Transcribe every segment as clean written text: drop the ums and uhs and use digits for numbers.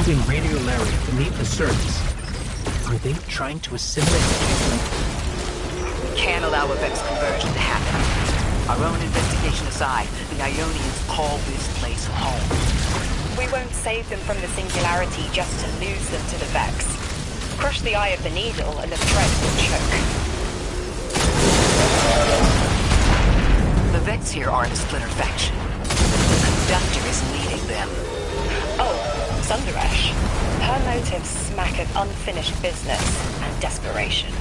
moving radiolaria beneath the surface. Are they trying to assimilate the human? We can't allow a Vex conversion to happen. Our own investigation aside, the Ionians call this place home. We won't save them from the Singularity just to lose them to the Vex. Crush the eye of the needle and the thread will choke. The Vex here aren't a splinter faction. The Conductor is leading them. Oh, Sundaresh. Her motives smack of unfinished business and desperation.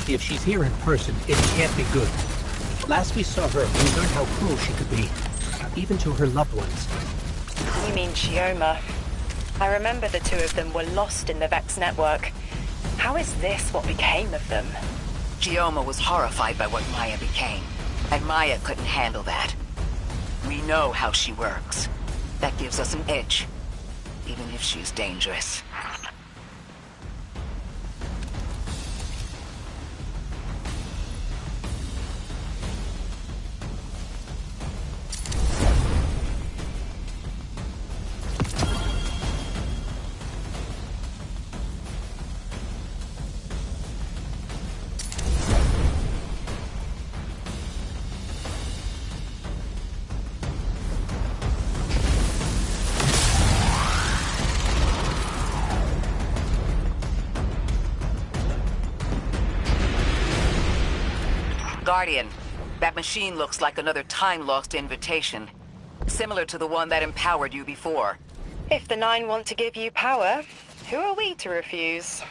If she's here in person, it can't be good. Last we saw her, we learned how cruel she could be, even to her loved ones. You mean Chioma? I remember the two of them were lost in the Vex network. How is this what became of them? Chioma was horrified by what Maya became, and Maya couldn't handle that. We know how she works. That gives us an edge, even if she's dangerous. Guardian, that machine looks like another time-lost invitation. Similar to the one that empowered you before. If the Nine want to give you power, who are we to refuse?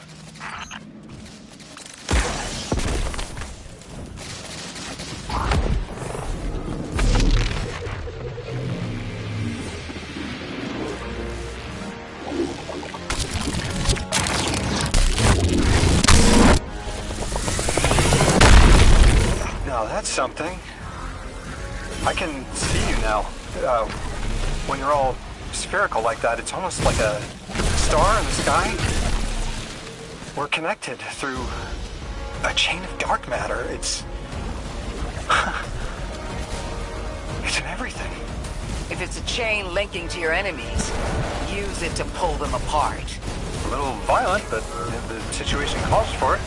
Now that's something. I can see you now. When you're all spherical like that, it's almost like a star in the sky. We're connected through a chain of dark matter. It's in everything. If it's a chain linking to your enemies, use it to pull them apart. A little violent, but the situation calls for it.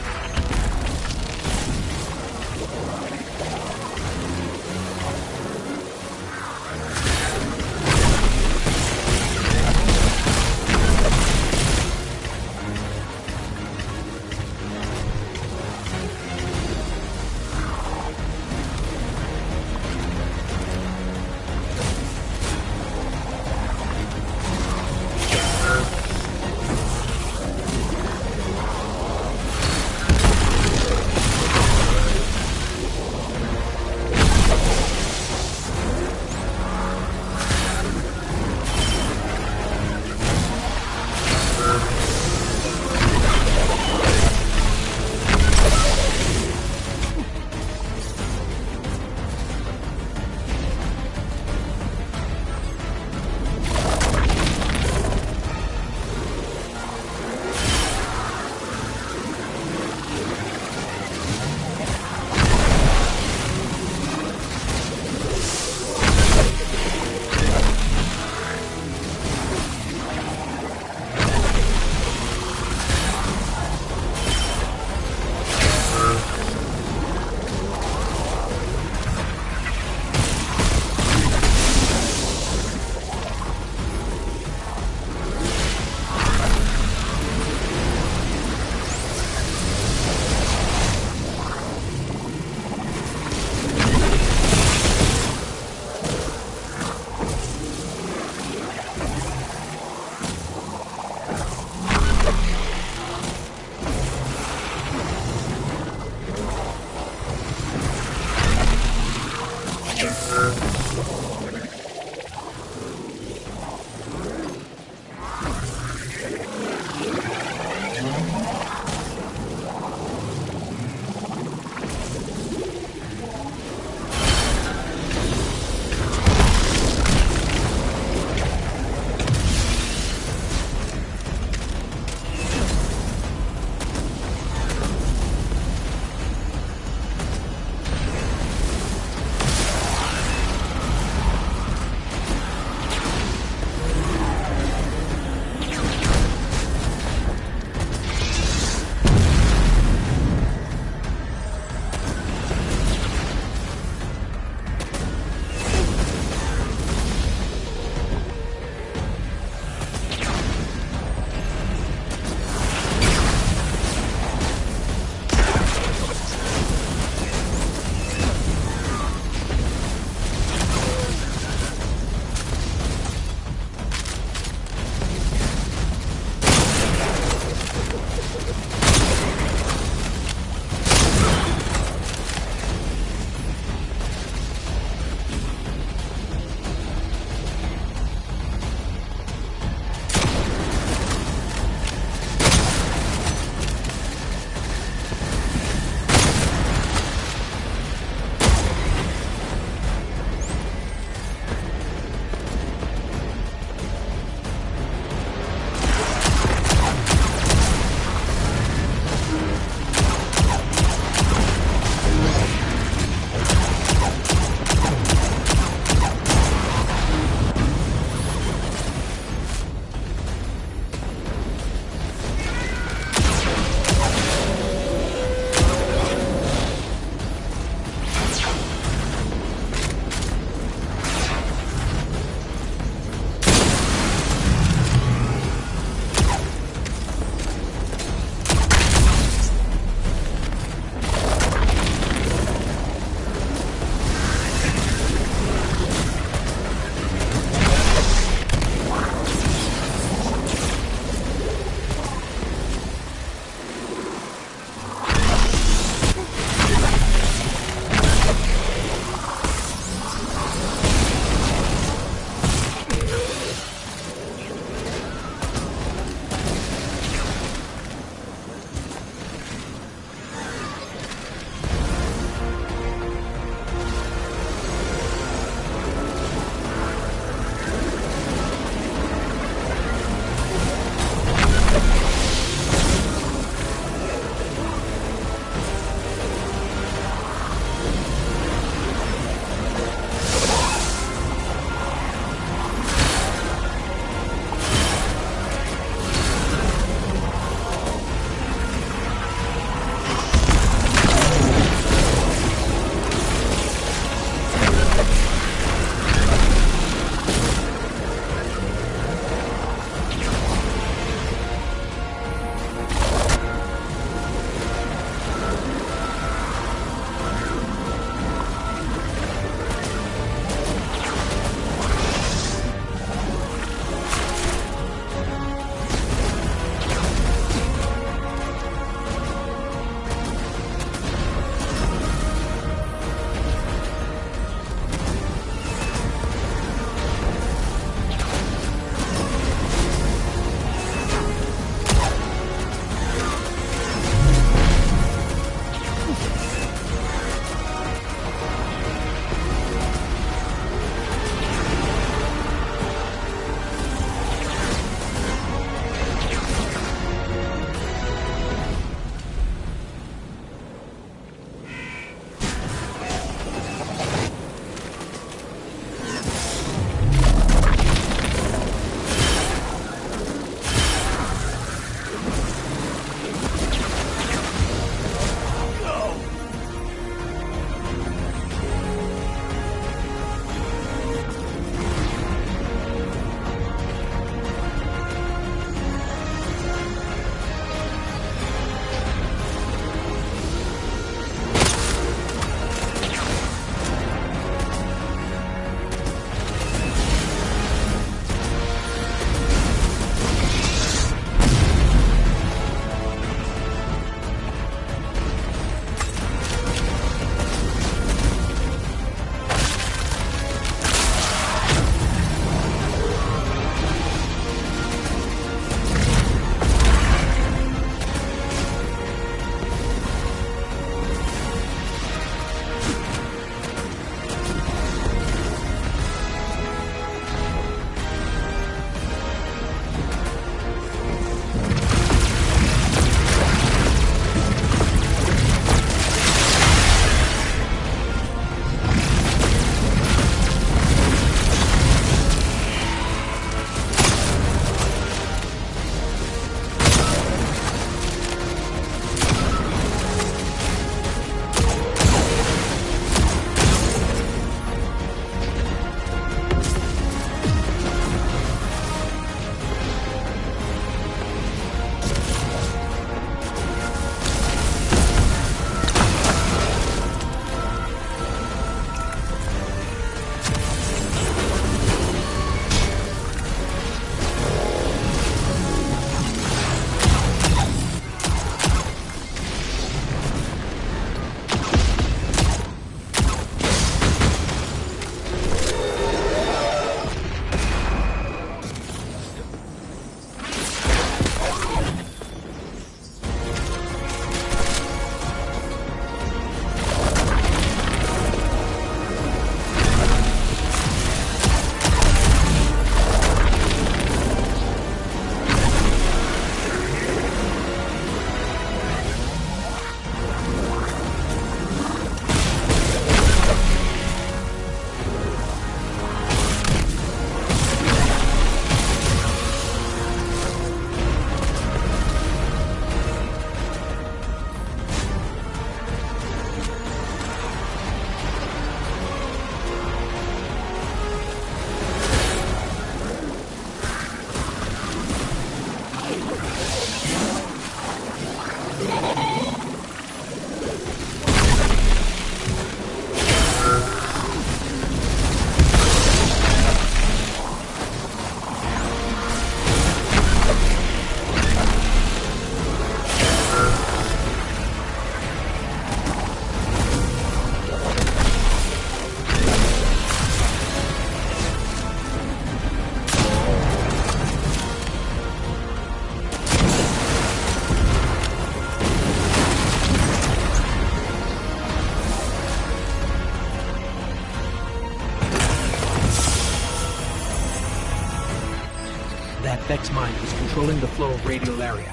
Vex mind is controlling the flow of radiolaria.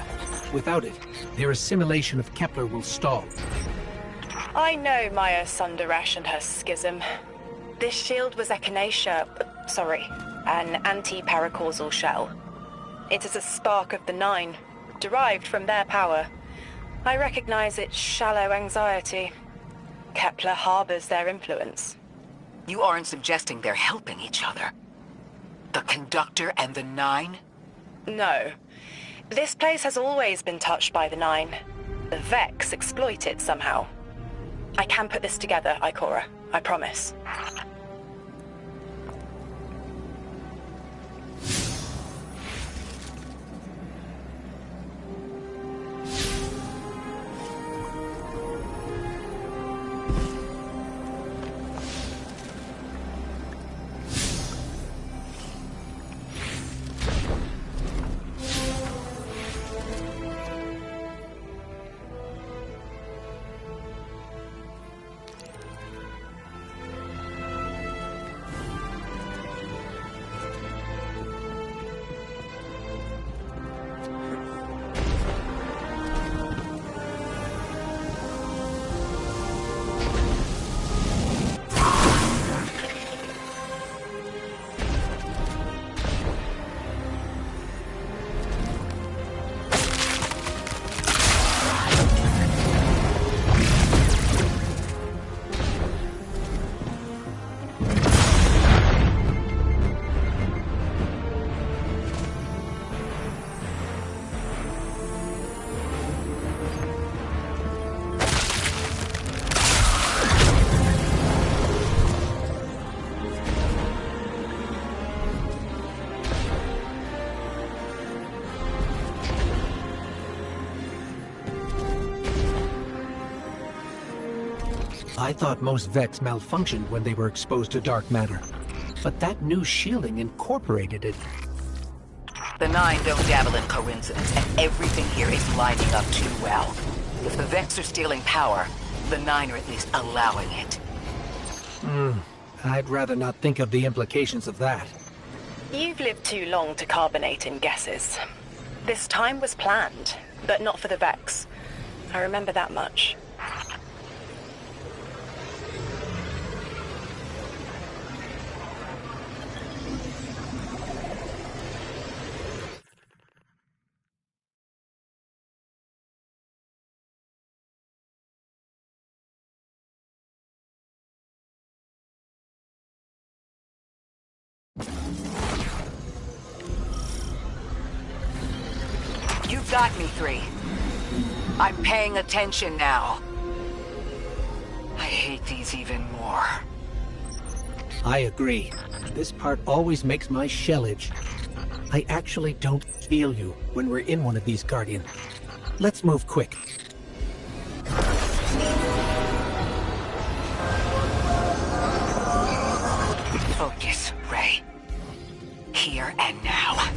Without it, their assimilation of Kepler will stall. I know Maya Sundaresh and her schism. This shield was echinacea, an anti-paracausal shell. It is a spark of the Nine, derived from their power. I recognize its shallow anxiety. Kepler harbors their influence. You aren't suggesting they're helping each other? The Conductor and the Nine? No. This place has always been touched by the Nine. The Vex exploit it somehow. I can put this together, Ikora. I promise. I thought most Vex malfunctioned when they were exposed to dark matter. But that new shielding incorporated it. The Nine don't dabble in coincidence, and everything here is lining up too well. If the Vex are stealing power, the Nine are at least allowing it. I'd rather not think of the implications of that. You've lived too long to carbonate in guesses. This time was planned, but not for the Vex. I remember that much. You've got me, 3. I'm paying attention now. I hate these even more. I agree. This part always makes my shell itch. I actually don't feel you when we're in one of these, Guardian. Let's move quick. Focus, Ray. Here and now.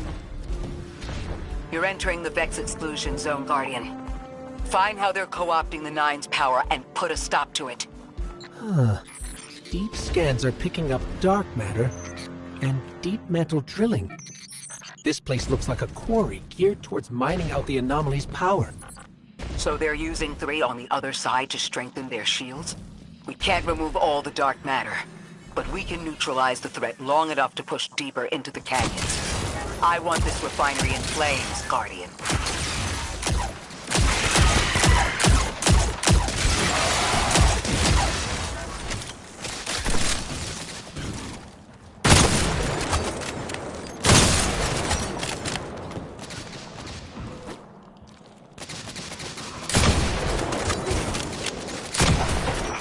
You're entering the Vex exclusion zone, Guardian. Find how they're co-opting the Nine's power and put a stop to it. Deep scans are picking up dark matter and deep metal drilling. This place looks like a quarry geared towards mining out the anomaly's power. So they're using 3 on the other side to strengthen their shields? We can't remove all the dark matter, but we can neutralize the threat long enough to push deeper into the canyons. I want this refinery in flames, Guardian.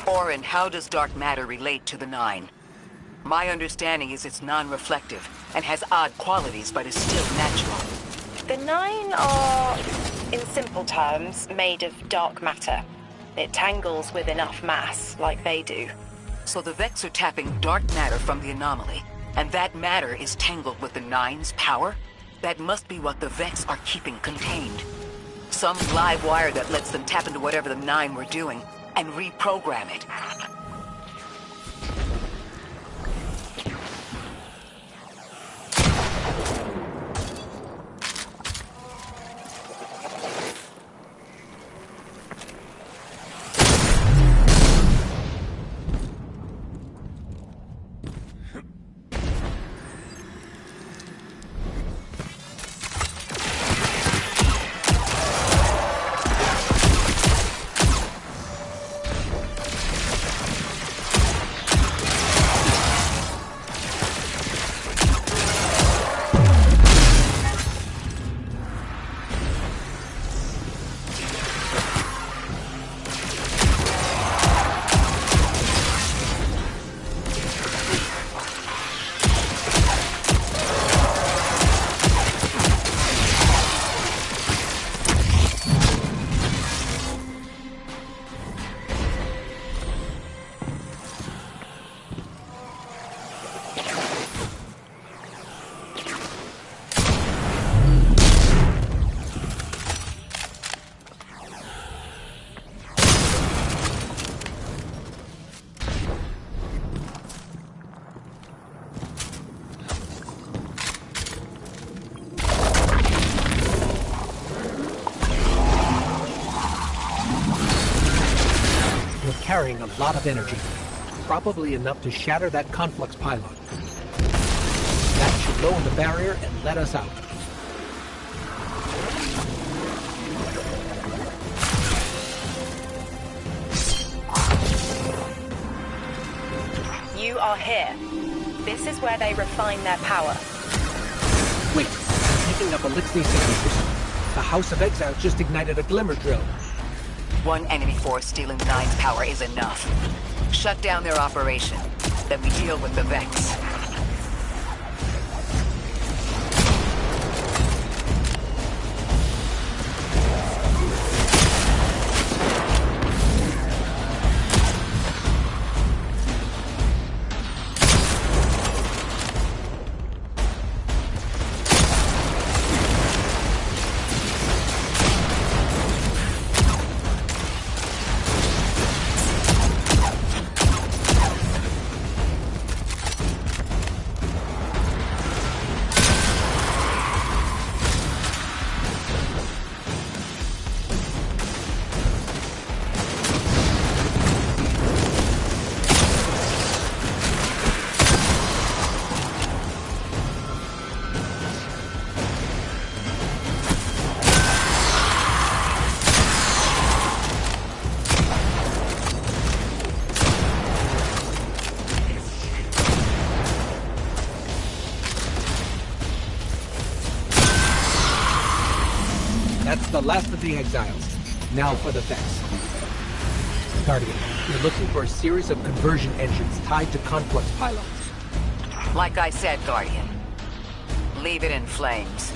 Orin, how does dark matter relate to the Nine? My understanding is it's non-reflective and has odd qualities, but is still natural. The Nine are, in simple terms, made of dark matter. It tangles with enough mass, like they do. So the Vex are tapping dark matter from the anomaly, and that matter is tangled with the Nine's power? That must be what the Vex are keeping contained. Some live wire that lets them tap into whatever the Nine were doing, and reprogram it. carrying a lot of energy. Probably enough to shatter that conflux pylon. That should lower the barrier and let us out. You are here. This is where they refine their power. Wait, picking up Elixir signatures. The House of Exile just ignited a glimmer drill. One enemy force stealing the Nine's power is enough. Shut down their operation. Then we deal with the Vex. That's the last of the exiles. Now for the Vex. Guardian, you're looking for a series of conversion engines tied to conflux pylons. Like I said, Guardian. Leave it in flames.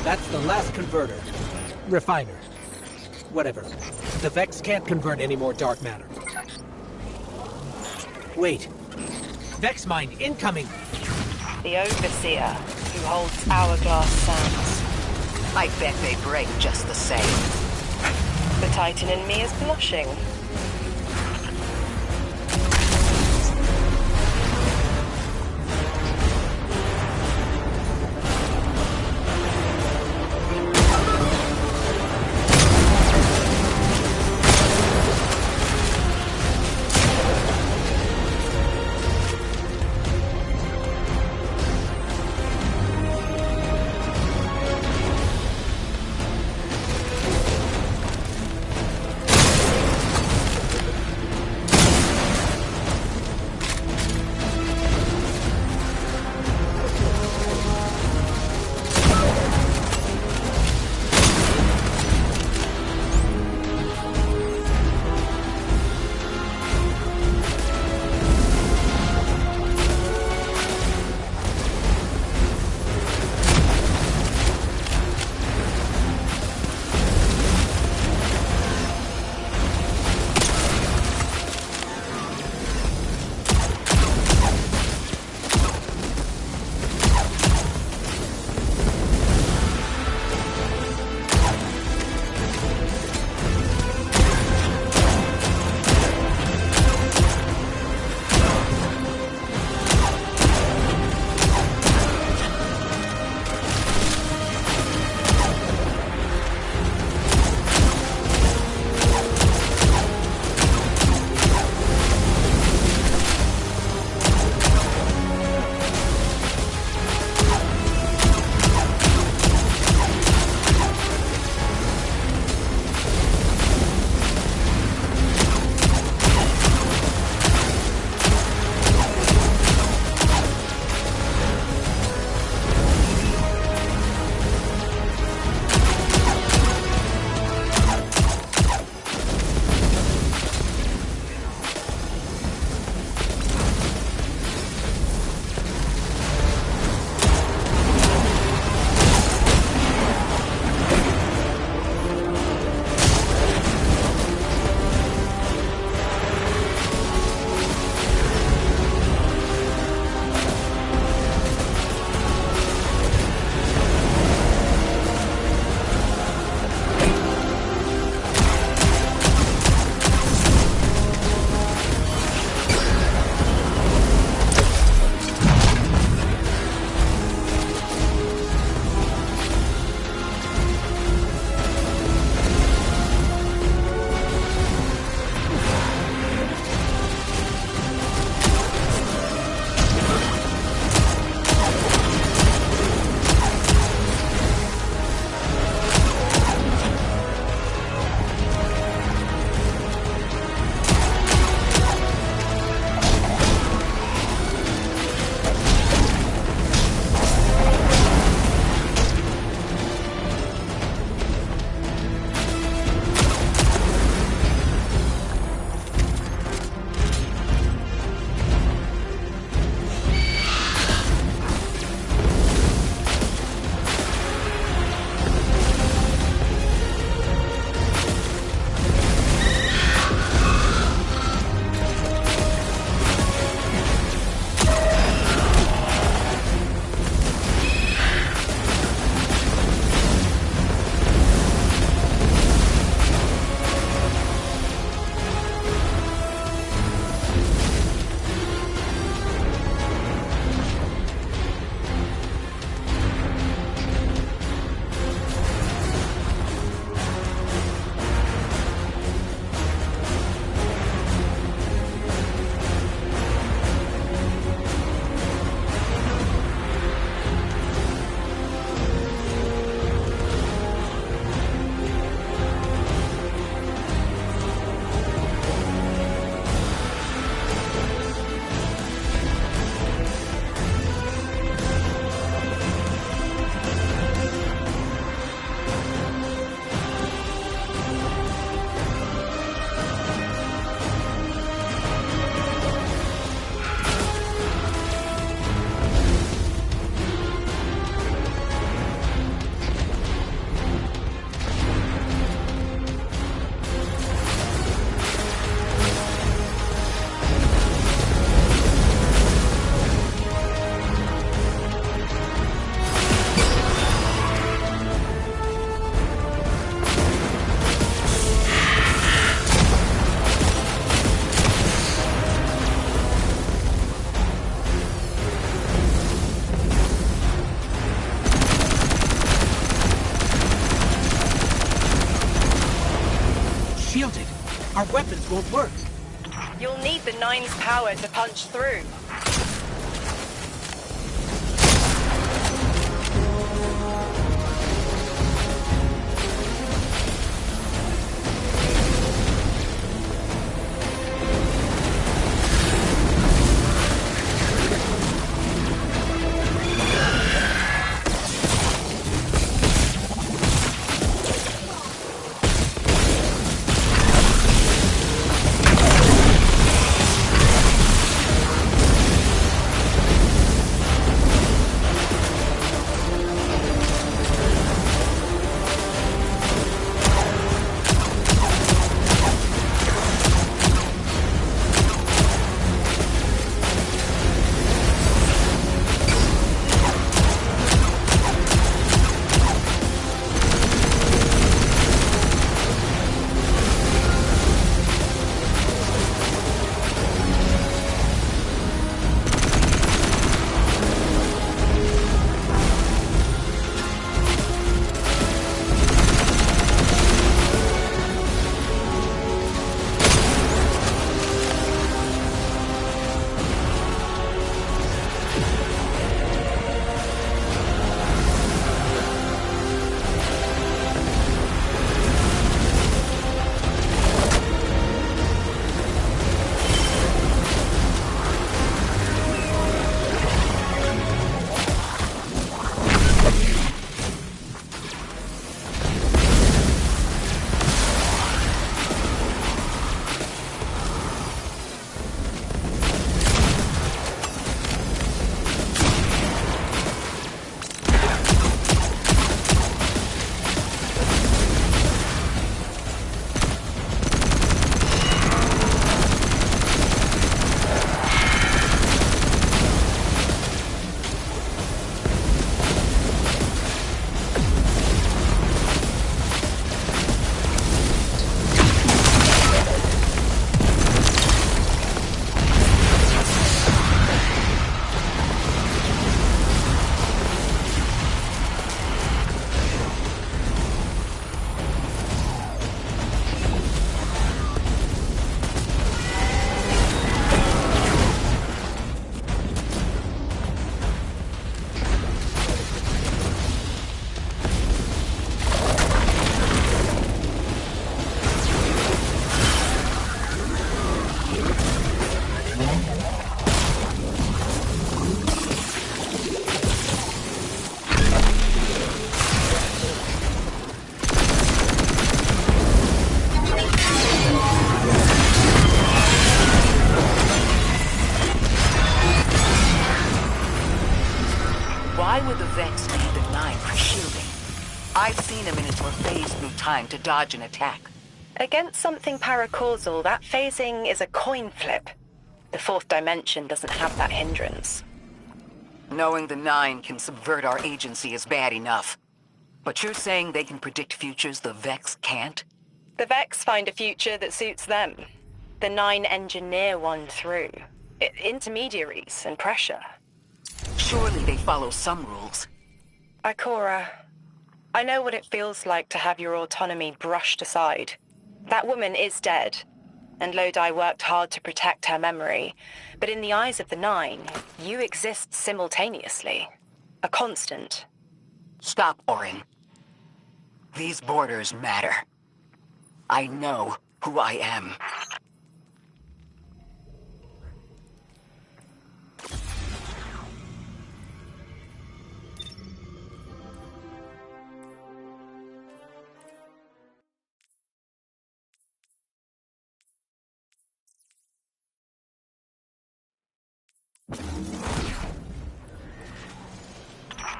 That's the last converter. Refiner. Whatever. The Vex can't convert any more dark matter. Wait. Vex mine incoming! The Overseer, who holds Hourglass Sands. I bet they break just the same. The Titan in me is blushing. won't work. You'll need the Nine's power to punch through. I've seen Minotaur phase through time to dodge an attack. Against something paracausal, that phasing is a coin flip. The fourth dimension doesn't have that hindrance. Knowing the Nine can subvert our agency is bad enough. But you're saying they can predict futures the Vex can't? The Vex find a future that suits them. The Nine engineer one through. Intermediaries and pressure. Surely they follow some rules. Ikora, I know what it feels like to have your autonomy brushed aside. That woman is dead, and Lodi worked hard to protect her memory. But in the eyes of the Nine, you exist simultaneously. A constant. Stop, Orin. These borders matter. I know who I am.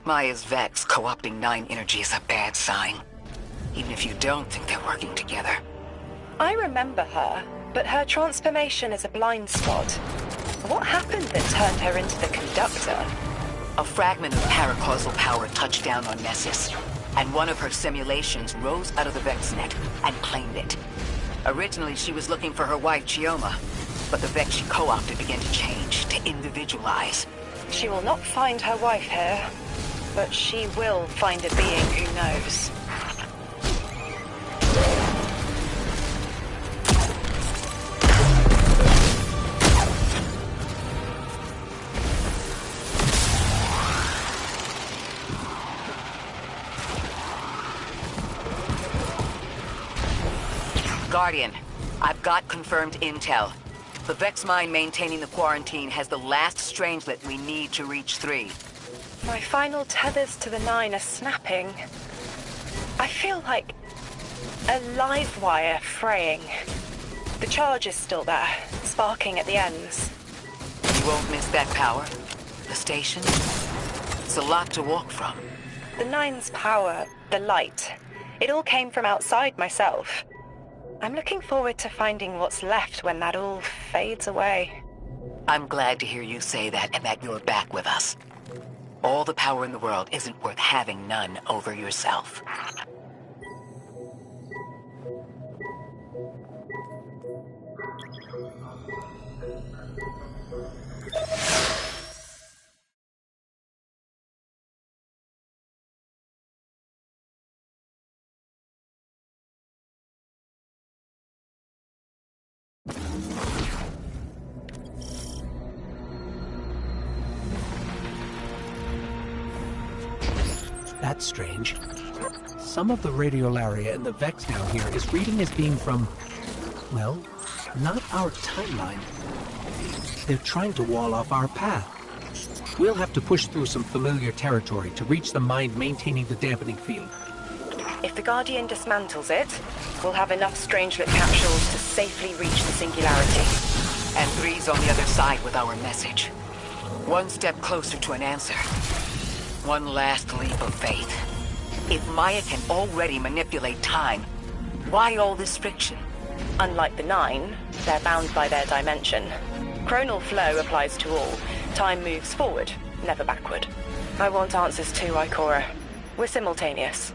Maya's Vex co-opting Nine energy is a bad sign. Even if you don't think they're working together. I remember her, but her transformation is a blind spot. What happened that turned her into the conductor? A fragment of paracausal power touched down on Nessus, and one of her simulations rose out of the Vex net and claimed it. Originally, she was looking for her wife, Chioma, but the Vex she co-opted began to change, to individualize. She will not find her wife here, but she will find a being who knows. Guardian, I've got confirmed intel. The Vex mine maintaining the quarantine has the last strangelet we need to reach 3. My final tethers to the 9 are snapping. I feel like a live wire fraying. The charge is still there, sparking at the ends. You won't miss that power. The station. It's a lot to walk from. The 9's power, the light, it all came from outside myself. I'm looking forward to finding what's left when that all fades away. I'm glad to hear you say that and that you're back with us. All the power in the world isn't worth having none over yourself. That's strange. Some of the radiolaria in the Vex down here is reading as being from, well, not our timeline. They're trying to wall off our path. We'll have to push through some familiar territory to reach the mind maintaining the dampening field. If the Guardian dismantles it, we'll have enough Strangelet capsules to safely reach the Singularity. And 3's on the other side with our message. One step closer to an answer. One last leap of faith. If Maya can already manipulate time, why all this friction? Unlike the 9, they're bound by their dimension. Chronal flow applies to all. Time moves forward, never backward. I want answers too, Ikora. We're simultaneous.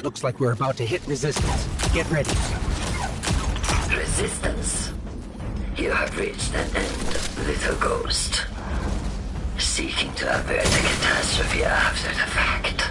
Looks like we're about to hit resistance. Get ready. Resistance. You have reached an end, little ghost. Seeking to avert the catastrophe after the fact.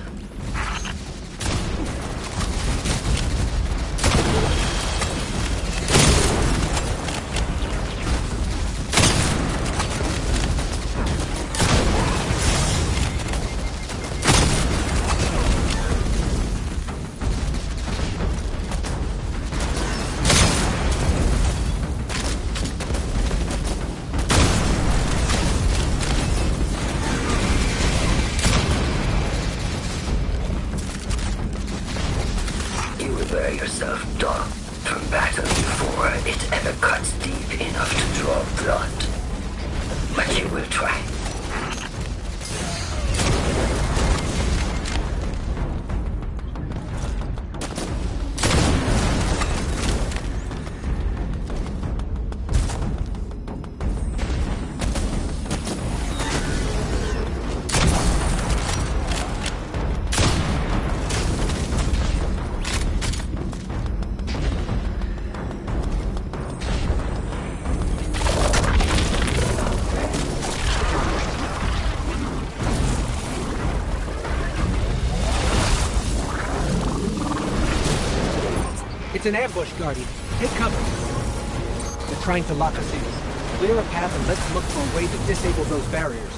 It's an ambush, Guardian. Take cover. They're trying to lock us in. Clear a path and let's look for a way to disable those barriers.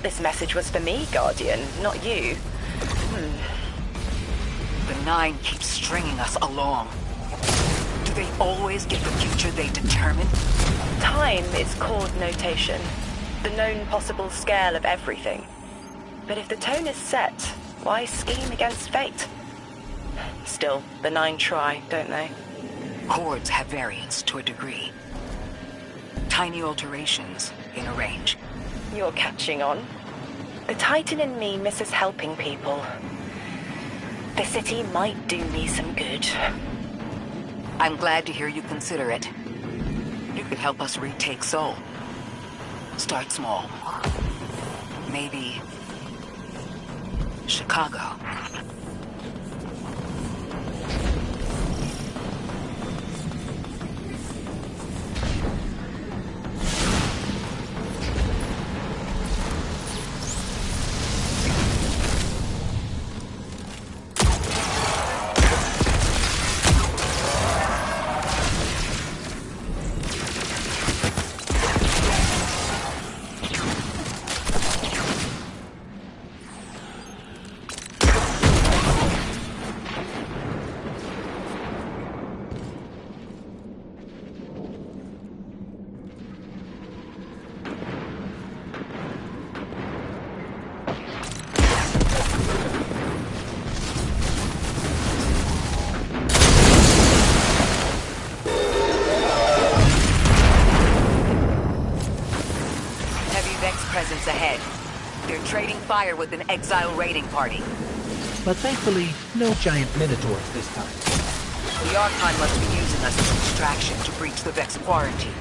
thought this message was for me, Guardian, not you. The Nine keeps stringing us along. Do they always get the future they determine? Time is chord notation, the known possible scale of everything. But if the tone is set, why scheme against fate? Still, the Nine try, don't they? Chords have variance to a degree. Tiny alterations in a range. You're catching on. The Titan in me misses helping people. The city might do me some good. I'm glad to hear you consider it. You could help us retake Seoul. Start small. Maybe Chicago. Presence ahead. They're trading fire with an exile raiding party. But thankfully, no giant minotaurs this time. The Archon must be using us as a distraction to breach the Vex quarantine.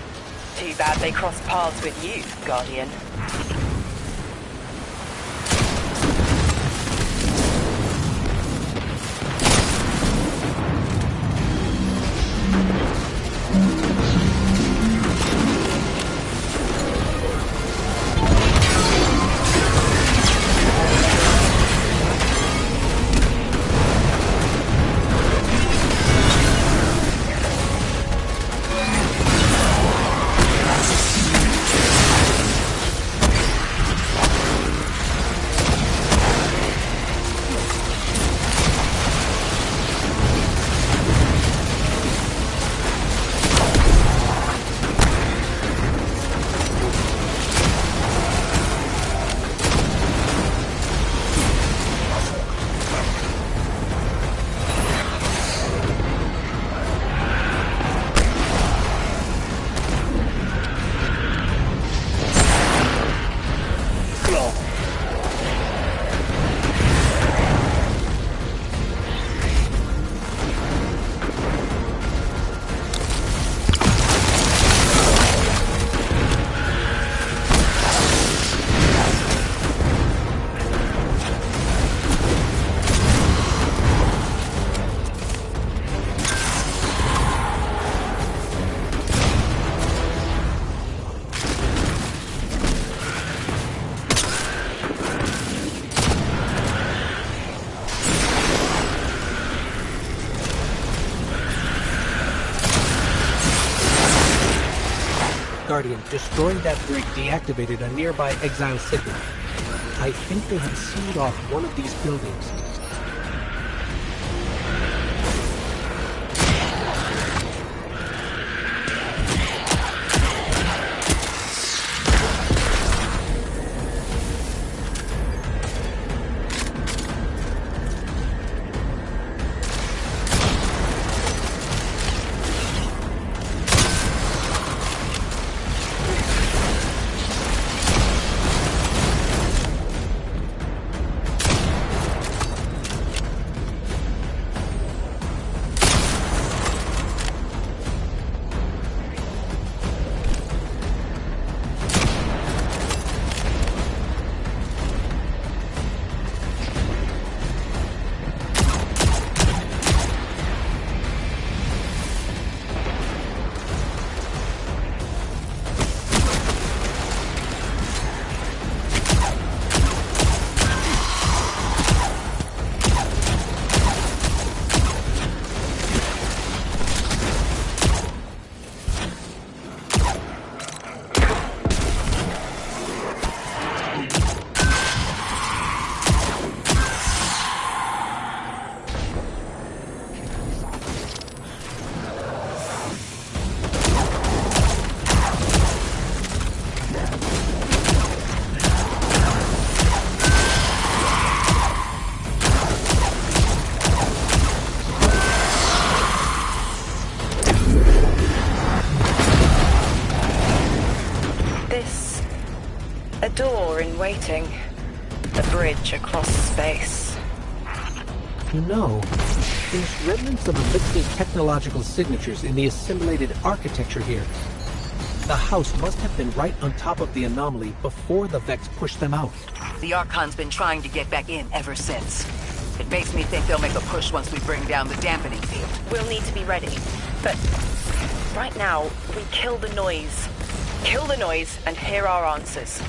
Too bad they crossed paths with you, Guardian. Guardian, destroying that brig deactivated a nearby exile signal. I think they have sealed off one of these buildings. door in waiting. A bridge across space. You know, there's remnants of elixir technological signatures in the assimilated architecture here. The house must have been right on top of the anomaly before the Vex pushed them out. The Archon's been trying to get back in ever since. It makes me think they'll make a push once we bring down the dampening field. We'll need to be ready. But right now, we kill the noise. Kill the noise and hear our answers.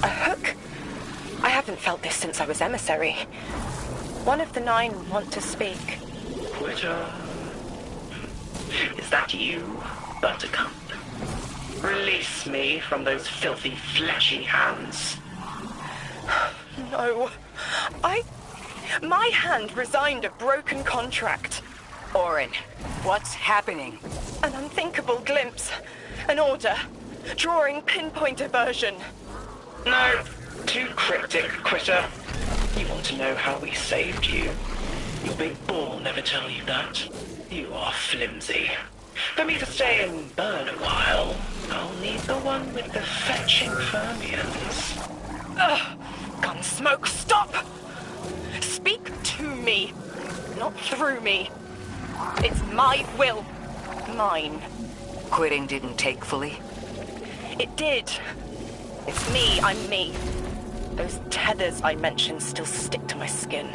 A hook? I haven't felt this since I was emissary. One of the 9 want to speak. Quitter. Is that you, Buttercup? Release me from those filthy, fleshy hands. No. My hand resigned a broken contract. Orin, what's happening? An unthinkable glimpse. An order. Drawing pinpoint aversion. No, too cryptic, Quitter. You want to know how we saved you? Your big ball never tell you that. You are flimsy. For me to stay and burn a while, I'll need the one with the fetching fermions. Ugh! Gunsmoke, stop! Speak to me, not through me. It's my will. Mine. Quitting didn't take fully? It did. It's me, I'm me. Those tethers I mentioned still stick to my skin.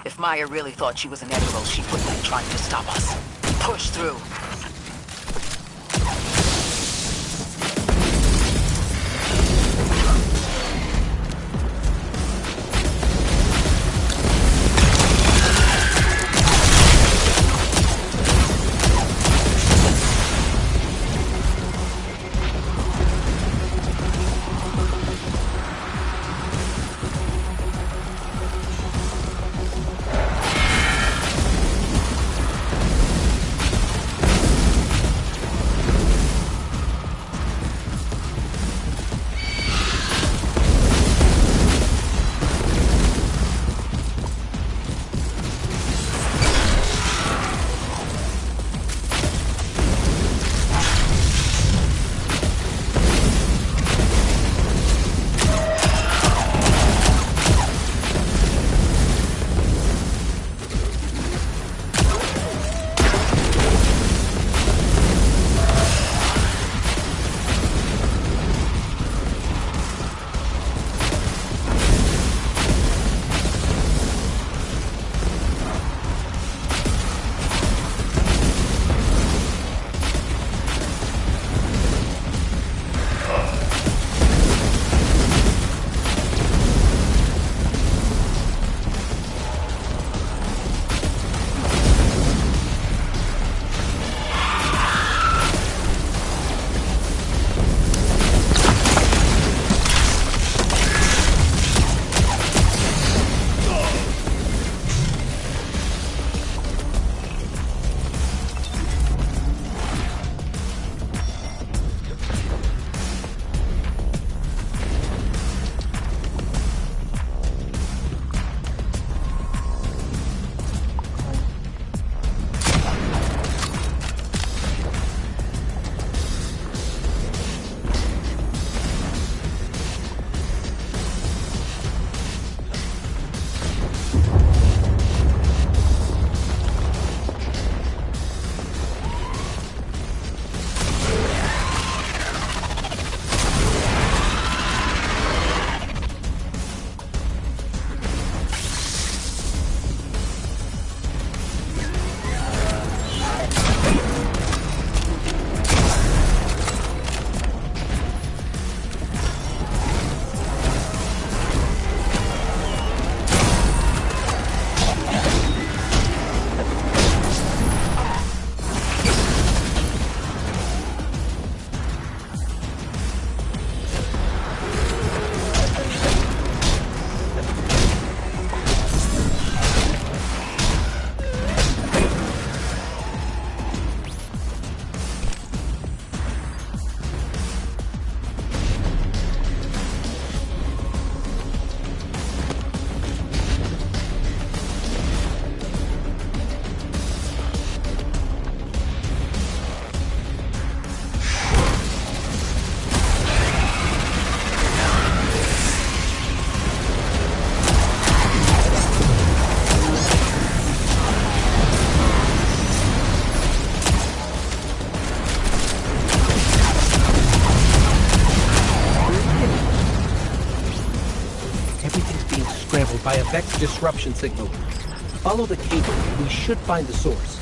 If Maya really thought she was inevitable, she wouldn't have tried to stop us. Push through. level by a Vex disruption signal. Follow the cable and we should find the source.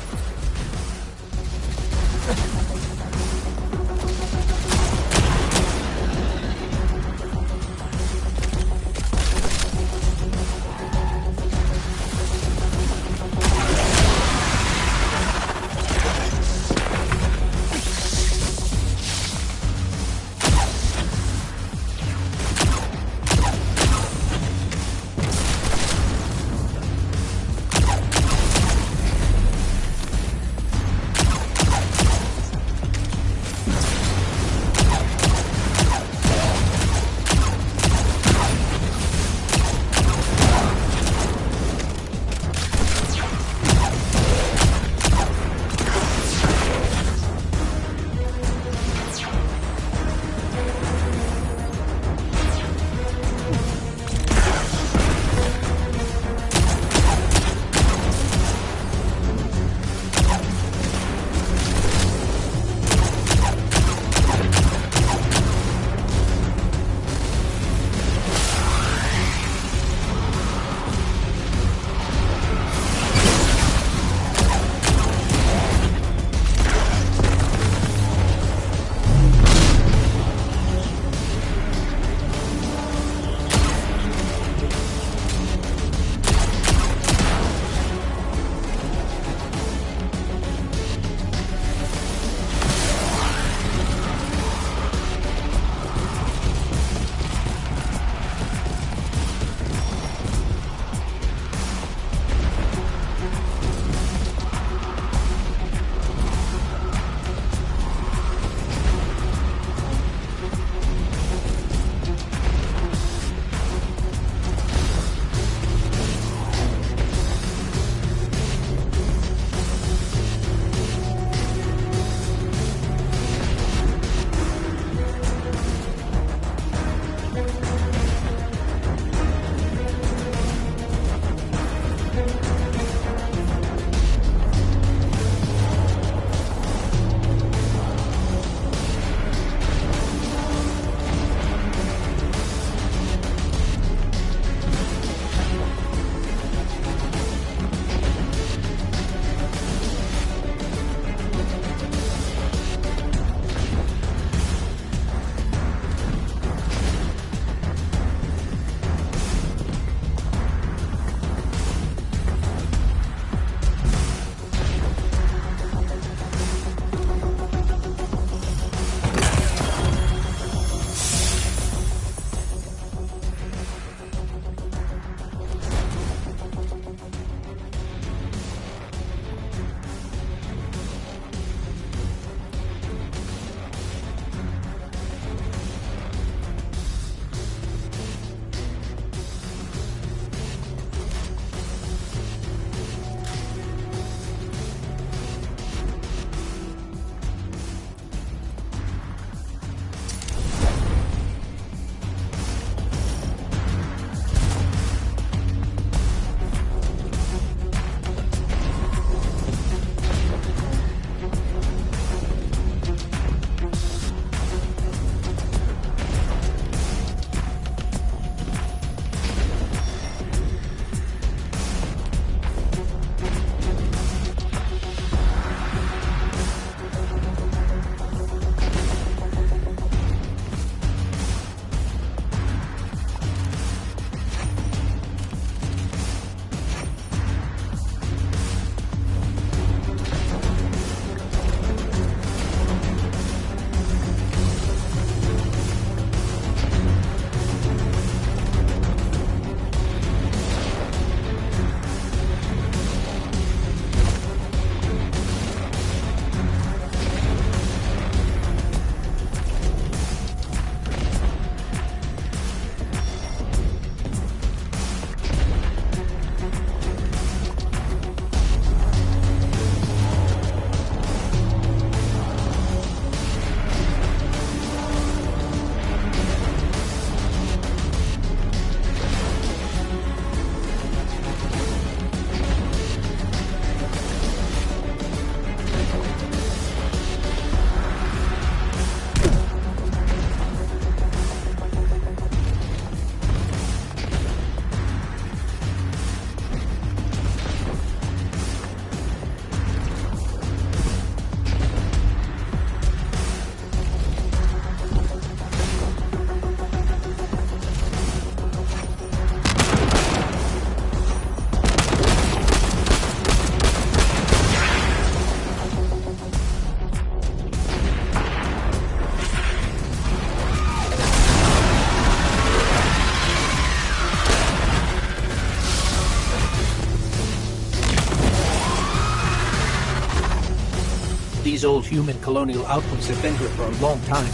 These old human colonial outposts have been here for a long time.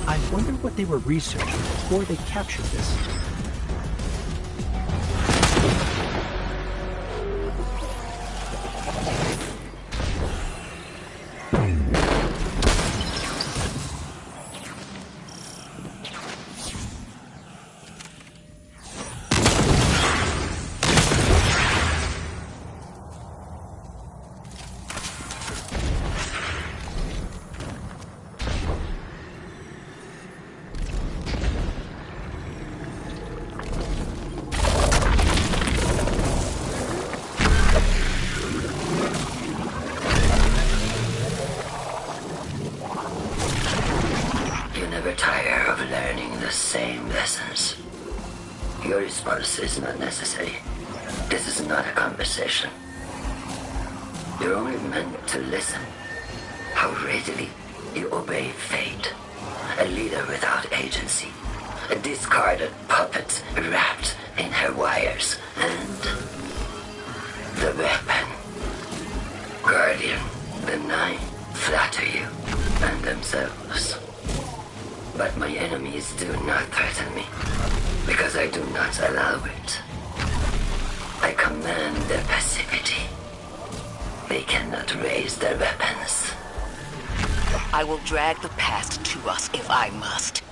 I wonder what they were researching before they captured this. Is not necessary. This is not a conversation. You're only meant to listen. How readily you obey fate. A leader without agency. A discarded puppet wrapped in her wires. And the weapon. Guardian, the Nine flatter you and themselves. But my enemies do not threaten me. Because I do not allow it. I command their passivity. They cannot raise their weapons. I will drag the past to us if I must.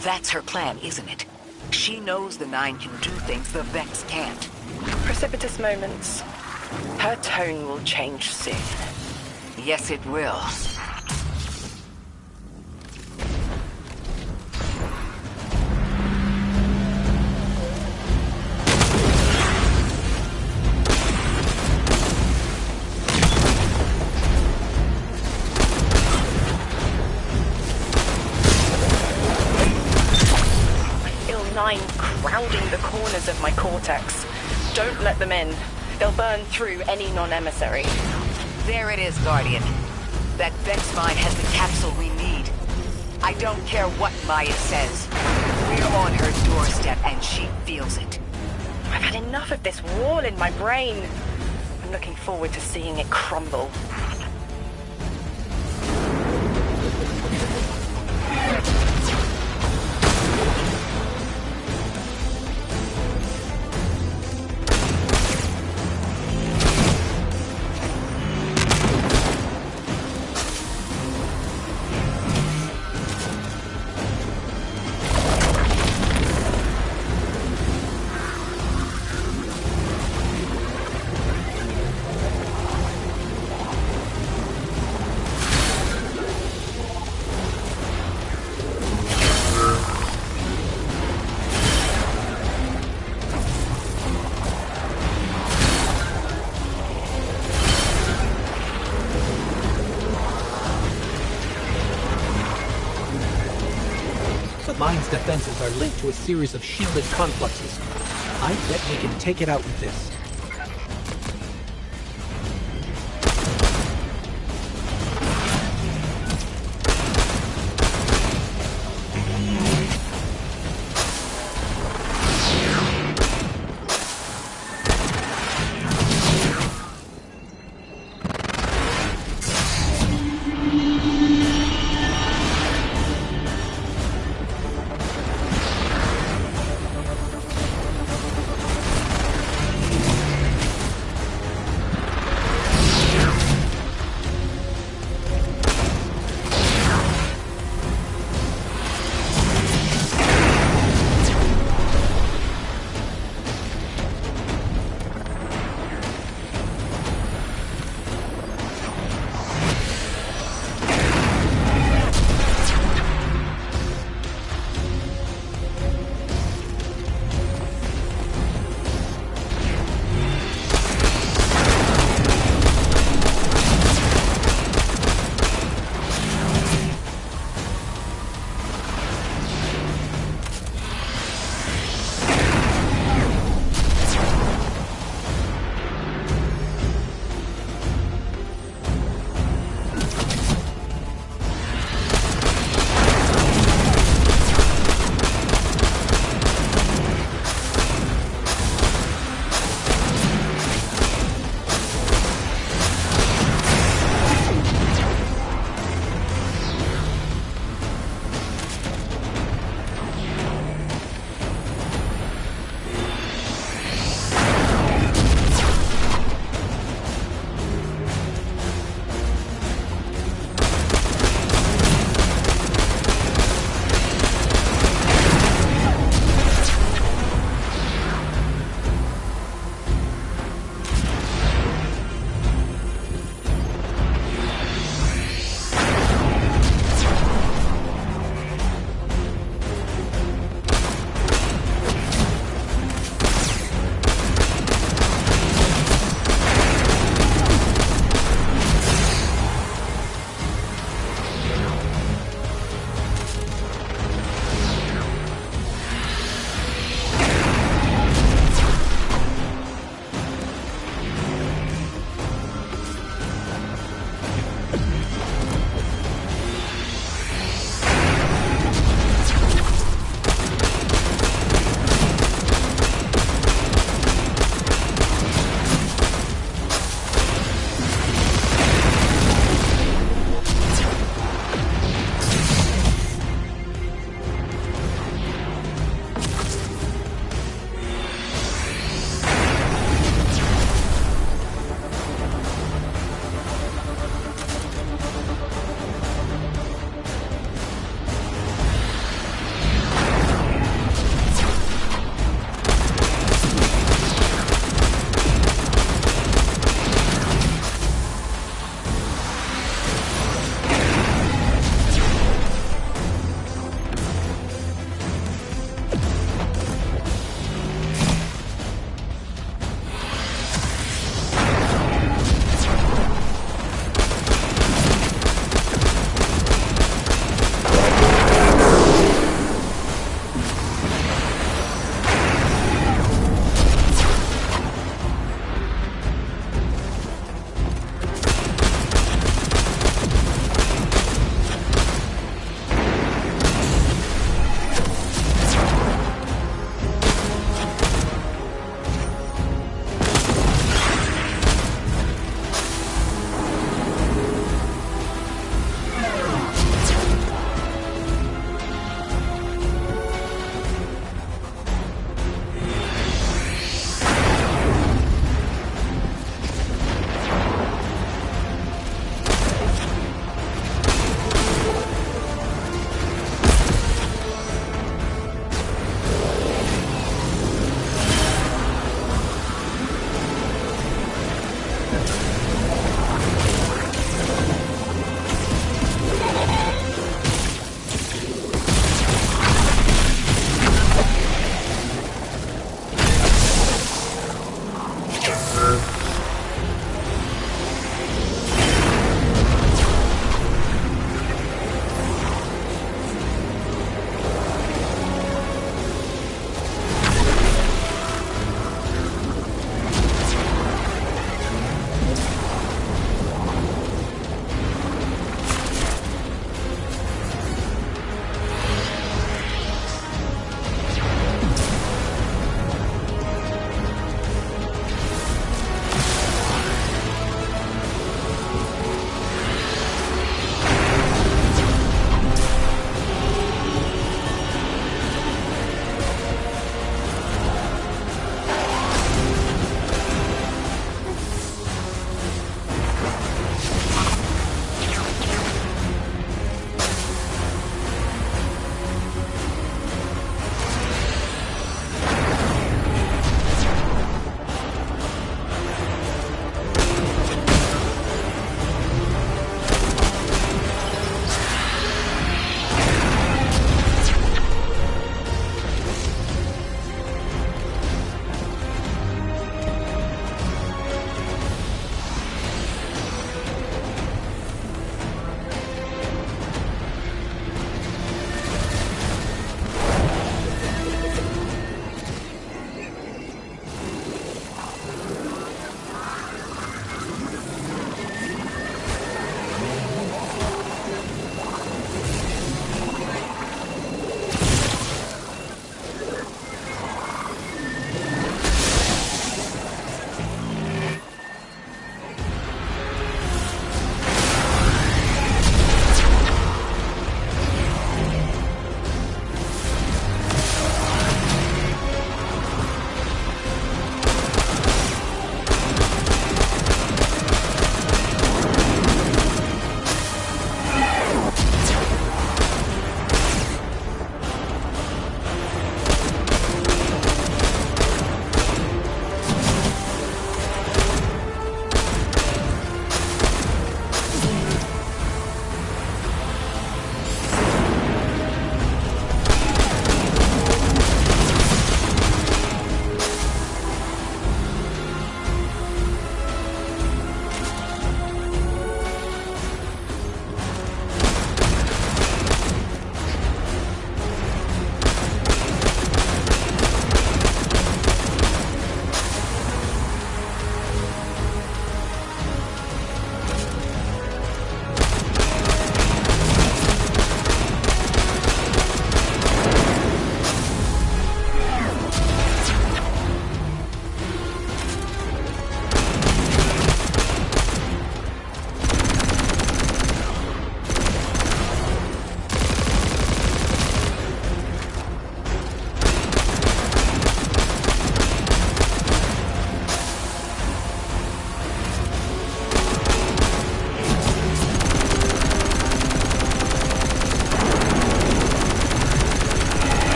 That's her plan, isn't it? She knows the Nine can do things the Vex can't. Precipitous moments. Her tone will change soon. Yes, it will. Crowding the corners of my cortex. Don't let them in. They'll burn through any non-emissary. There it is, Guardian. That Vex mine has the capsule we need. I don't care what Maya says. We're on her doorstep and she feels it. I've had enough of this wall in my brain. I'm looking forward to seeing it crumble. Mine's defenses are linked to a series of shielded complexes. I bet we can take it out with this.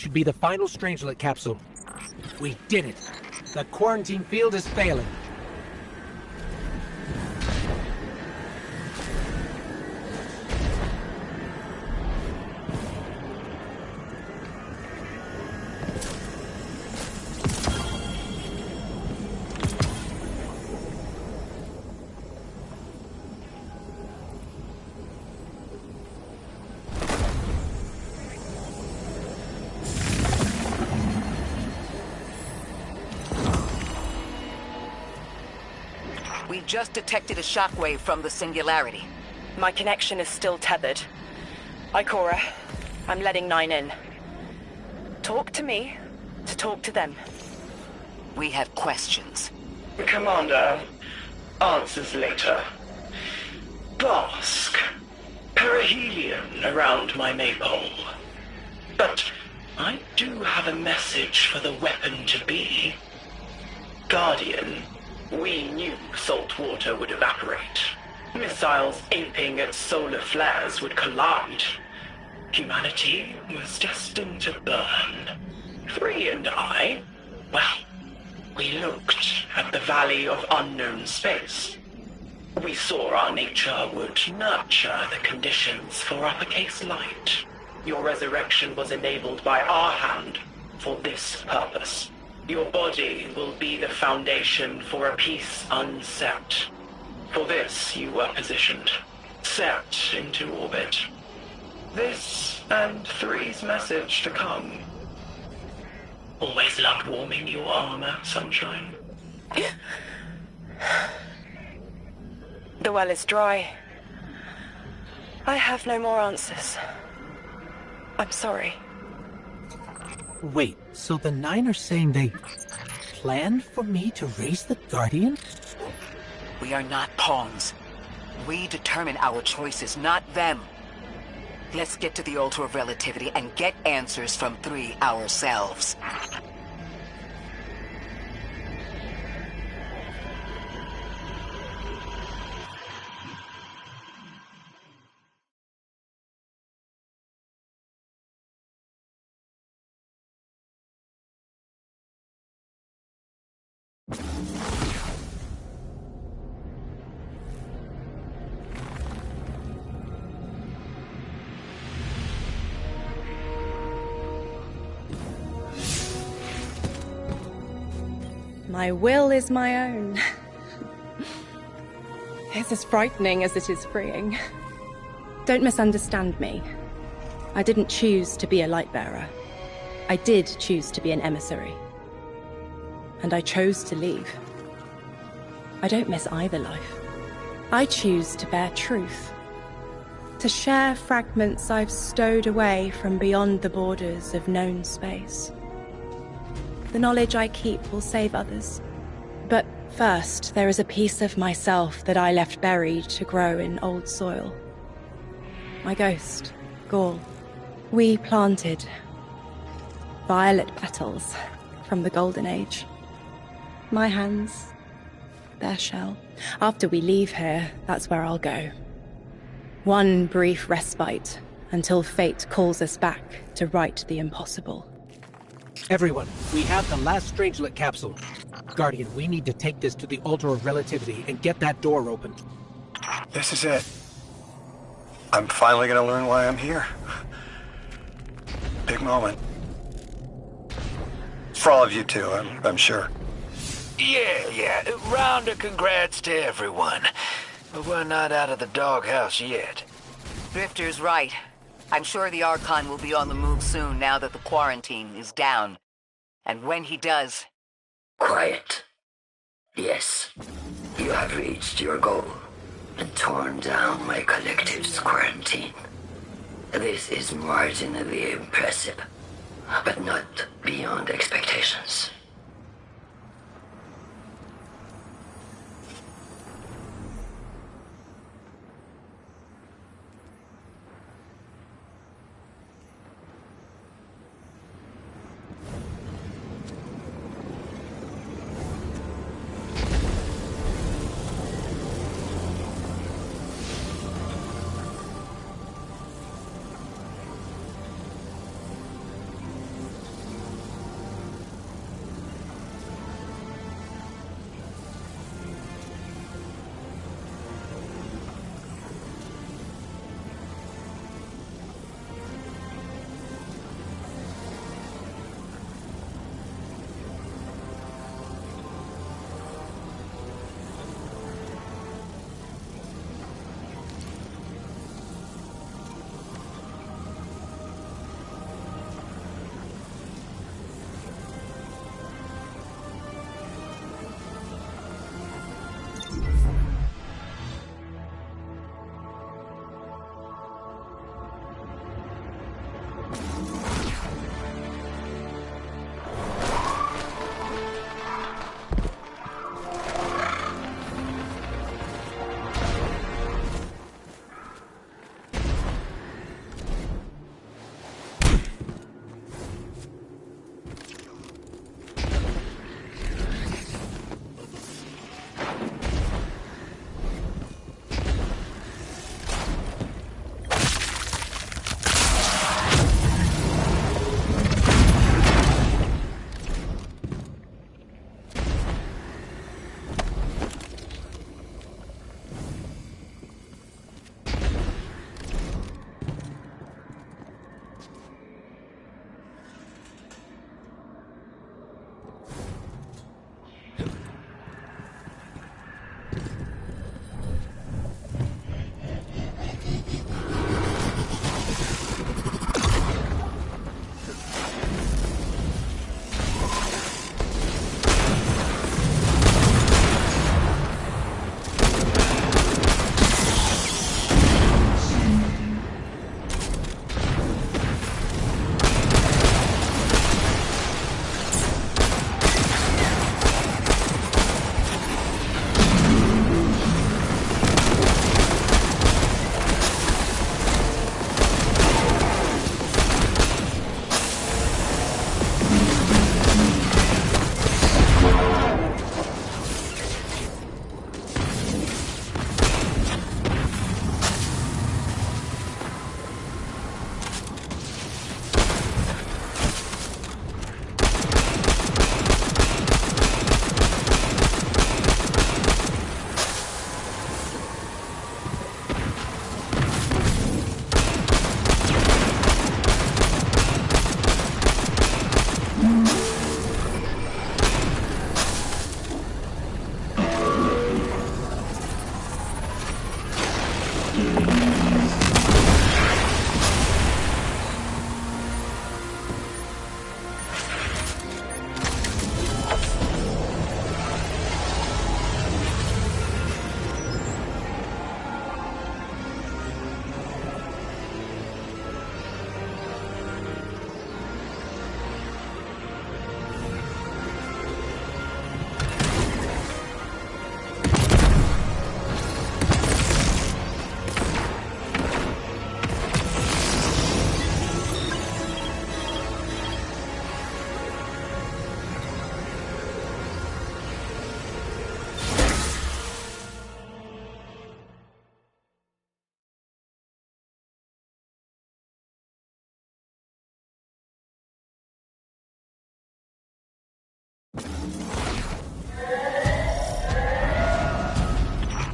should be the final Strangelet capsule. We did it. The quarantine field is failing. We just detected a shockwave from the Singularity. My connection is still tethered. Ikora, I'm letting 9 in. Talk to me to talk to them. We have questions. Commander, answers later. Bask. Perihelion around my maypole. But I do have a message for the weapon-to-be. Guardian, we knew salt water would evaporate. Missiles aping at solar flares would collide. Humanity was destined to burn. 3 and I, well, we looked at the Valley of Unknown Space. We saw our nature would nurture the conditions for uppercase light. Your resurrection was enabled by our hand for this purpose. Your body will be the foundation for a peace unset. For this you were positioned, set into orbit. This and 3's message to come. Always loved warming your armor, Sunshine. The well is dry. I have no more answers. I'm sorry. Wait, so the 9 are saying they planned for me to raise the Guardian? We are not pawns. We determine our choices, not them. Let's get to the Altar of Relativity and get answers from 3 ourselves. My will is my own. It's as frightening as it is freeing. Don't misunderstand me. I didn't choose to be a Lightbearer. I did choose to be an emissary. And I chose to leave. I don't miss either life. I choose to bear truth. To share fragments I've stowed away from beyond the borders of known space. The knowledge I keep will save others. But first, there is a piece of myself that I left buried to grow in old soil. My ghost, Gaul. We planted violet petals from the Golden Age. My hands, their shell. After we leave here, that's where I'll go. One brief respite until fate calls us back to right the impossible. Everyone, we have the last Strangelet capsule. Guardian, we need to take this to the Altar of Relativity and get that door open. This is it. I'm finally gonna learn why I'm here. Big moment. For all of you too, I'm sure. Yeah. Round of congrats to everyone. But we're not out of the doghouse yet. Drifter's right. I'm sure the Archon will be on the move soon now that the quarantine is down. And when he does... Quiet. Yes, you have reached your goal and torn down my collective's quarantine. This is marginally impressive, but not beyond expectations.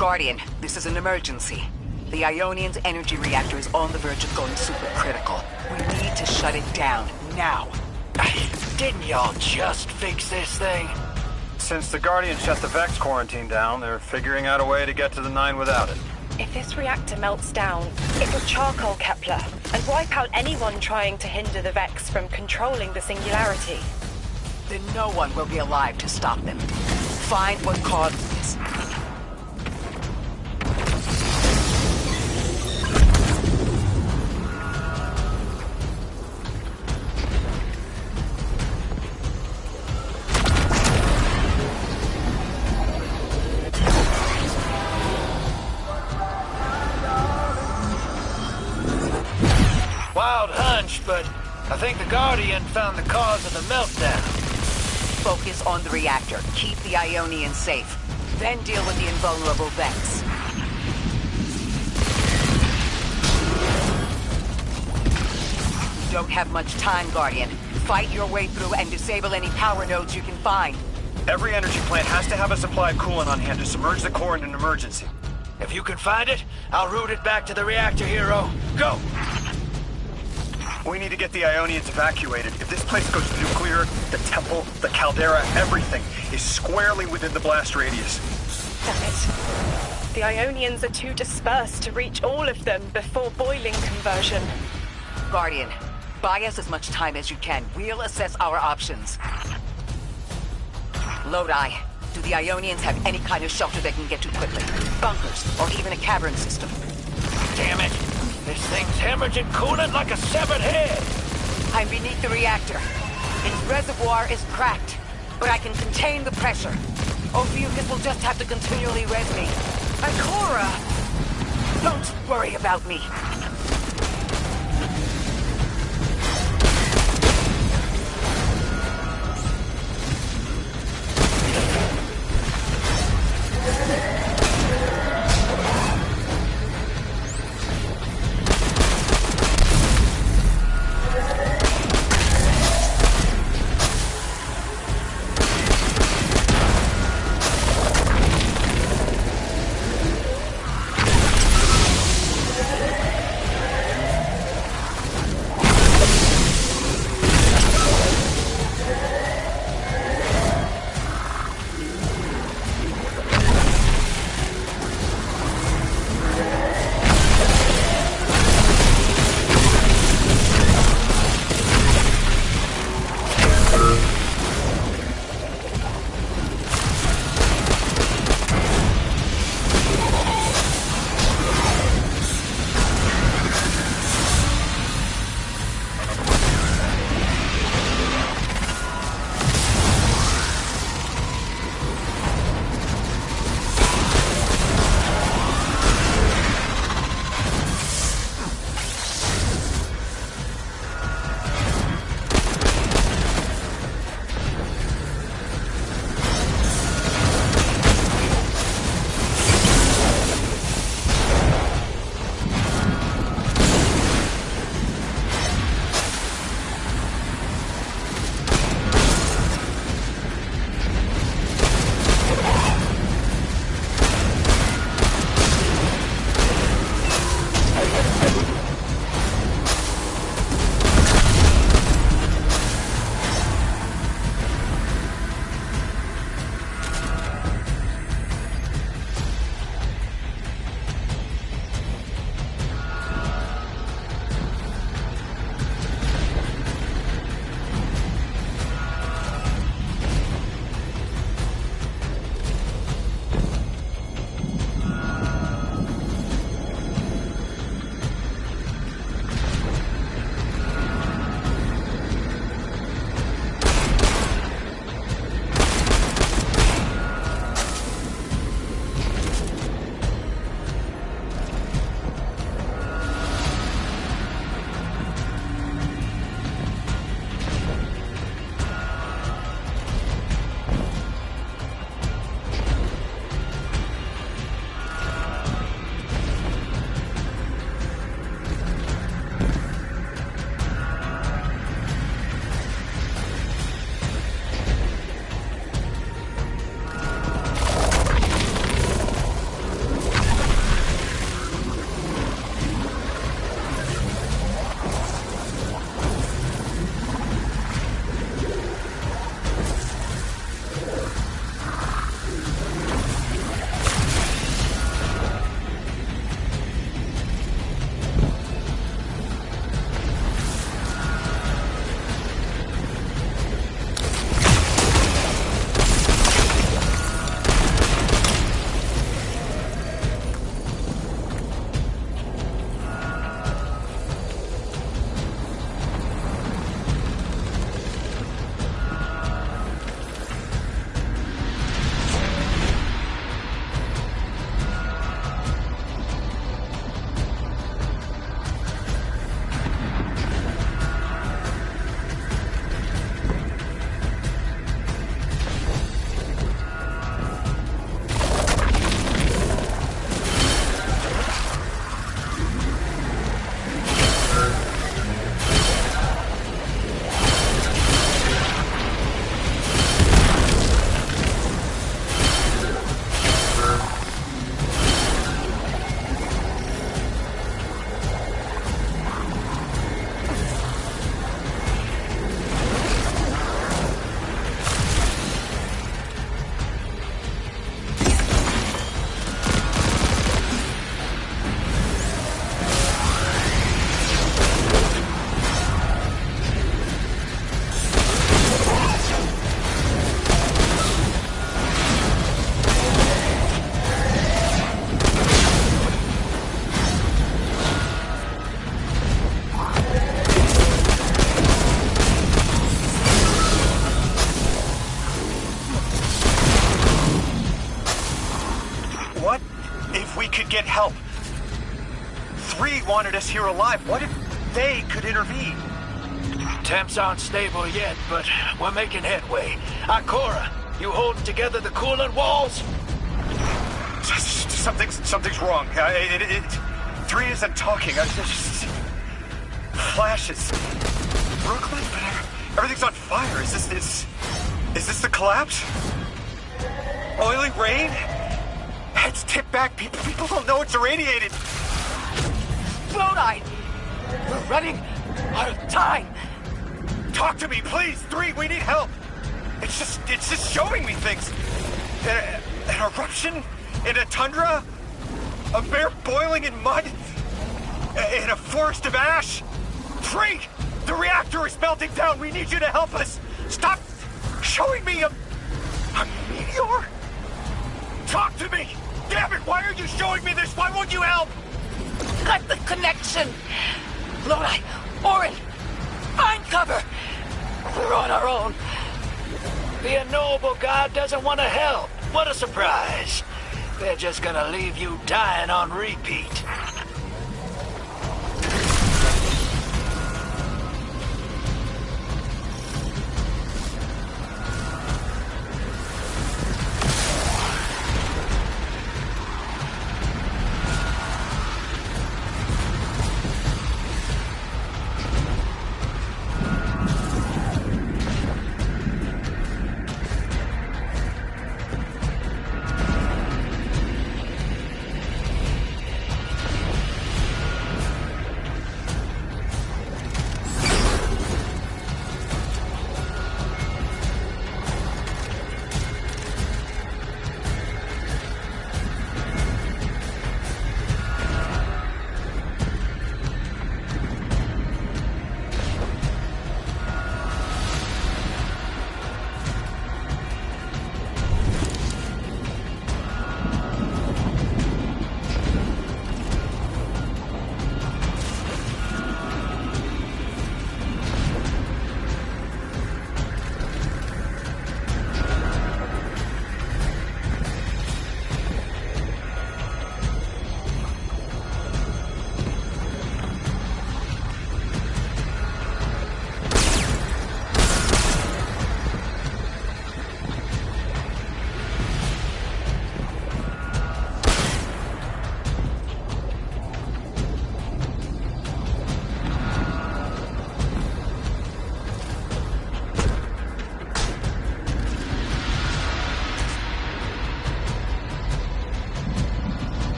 Guardian, this is an emergency. The Ionian's energy reactor is on the verge of going supercritical. We need to shut it down, now. Didn't y'all just fix this thing? Since the Guardian shut the Vex quarantine down, they're figuring out a way to get to the 9 without it. If this reactor melts down, it will charcoal Kepler and wipe out anyone trying to hinder the Vex from controlling the Singularity. Then no one will be alive to stop them. Find what caused this. Wild hunch, but I think the Guardian found the cause of the meltdown. Focus on the reactor. Keep the Ionian safe. Then deal with the invulnerable Vex. You don't have much time, Guardian. Fight your way through and disable any power nodes you can find. Every energy plant has to have a supply of coolant on hand to submerge the core in an emergency. If you can find it, I'll route it back to the reactor, Hero. Go! We need to get the Ionians evacuated. If this place goes nuclear, the temple, the caldera, everything is squarely within the blast radius. Damn it. The Ionians are too dispersed to reach all of them before boiling conversion. Guardian, buy us as much time as you can. We'll assess our options. Lodi, do the Ionians have any kind of shelter they can get to quickly? Bunkers, or even a cavern system? Damn it! This thing's hemorrhaging coolant like a severed head! I'm beneath the reactor. Its reservoir is cracked, but I can contain the pressure. Ophiuchus will just have to continually res me. Ikora! Don't worry about me. if we could get help? 3 wanted us here alive. What if they could intervene? Temps aren't stable yet, but we're making headway. Ikora, you holding together the coolant walls? Something's wrong. 3 isn't talking. Flashes. Brooklyn, but everything's on fire. Is this the collapse? Oily rain? Heads tipped back. People don't know it's irradiated. Lodi! We're running out of time. Talk to me, please. 3, we need help. It's just showing me things. An eruption in a tundra, a bear boiling in mud, in a forest of ash. 3, the reactor is melting down. We need you to help us. Stop showing me a meteor. Talk to me. Damn it! Why are you showing me this? Why won't you help? Cut the connection. Lodi, Orin, find cover. We're on our own. The unknowable god doesn't want to help. What a surprise. They're just gonna leave you dying on repeat.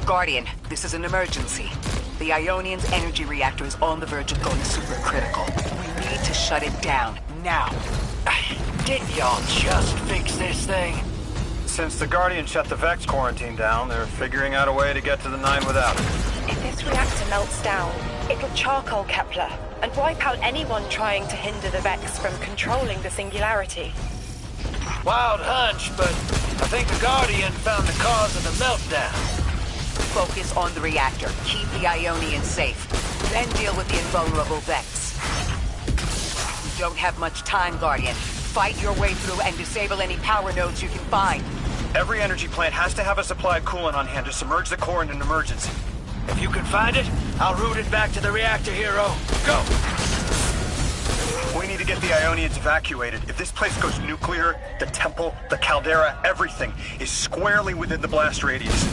Guardian, this is an emergency. The Ionian's energy reactor is on the verge of going supercritical. We need to shut it down, now. Didn't y'all just fix this thing? Since the Guardian shut the Vex quarantine down, they're figuring out a way to get to the 9 without it. If this reactor melts down, It'll charcoal Kepler and wipe out anyone trying to hinder the Vex from controlling the Singularity. Wild hunch, but I think the Guardian found the cause of the meltdown. Focus on the reactor. Keep the Ionians safe. Then deal with the invulnerable Vex. You don't have much time, Guardian. Fight your way through and disable any power nodes you can find. Every energy plant has to have a supply of coolant on hand to submerge the core in an emergency. If you can find it, I'll route it back to the reactor, Hero. Go! We need to get the Ionians evacuated. If this place goes nuclear, the temple, the caldera, everything is squarely within the blast radius.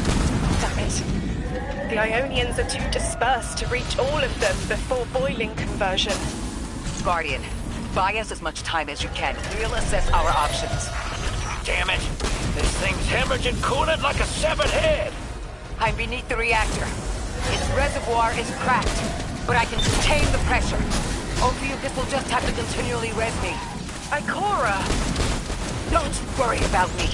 Damn it. The Ionians are too dispersed to reach all of them before boiling conversion. Guardian, buy us as much time as you can. We'll assess our options. Damn it! This thing's hemorrhaging coolant like a severed head! I'm beneath the reactor. Its reservoir is cracked, but I can contain the pressure. Ophiuchus will just have to continually res me. Ikora! Don't worry about me.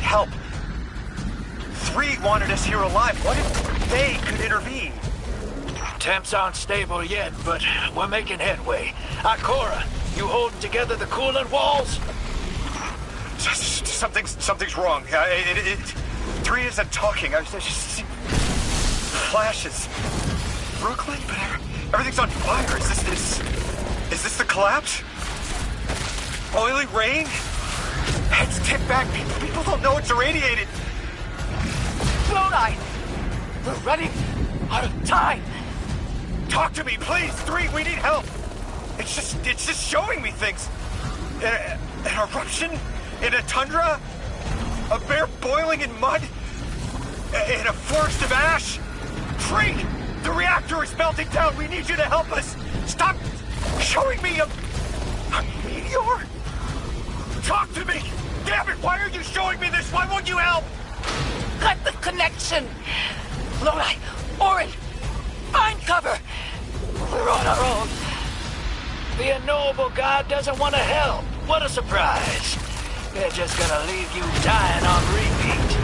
help. 3 wanted us here alive. What if they could intervene? Temps aren't stable yet, but we're making headway. Ikora, you holding together the coolant walls? Something's wrong. 3 isn't talking. I just see flashes. Brooklyn, but everything's on fire. Is this the collapse? Oily rain? Heads tip back. People don't know it's irradiated. Lodi! We're running out of time. Talk to me, please. 3, we need help. It's just showing me things. An eruption in a tundra, a bear boiling in mud, in a forest of ash. 3, the reactor is melting down. We need you to help us. Stop showing me a meteor. Talk to me. Damn it! Why are you showing me this? Why won't you help? Cut the connection. Lodi, Orin, find cover. We're on our own. The unknowable god doesn't want to help. What a surprise. They're just gonna leave you dying on repeat.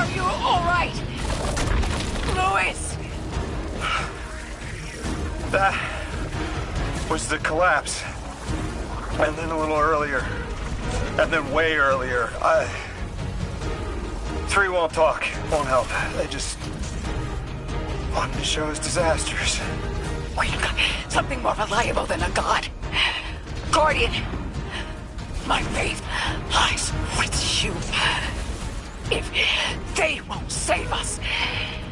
Are you all right? Louis! That was the collapse. And then a little earlier. And then way earlier. 3 won't talk, won't help. They just wanted to show us disasters. We've got something more reliable than a god. Guardian, my faith lies with you. If they won't save us,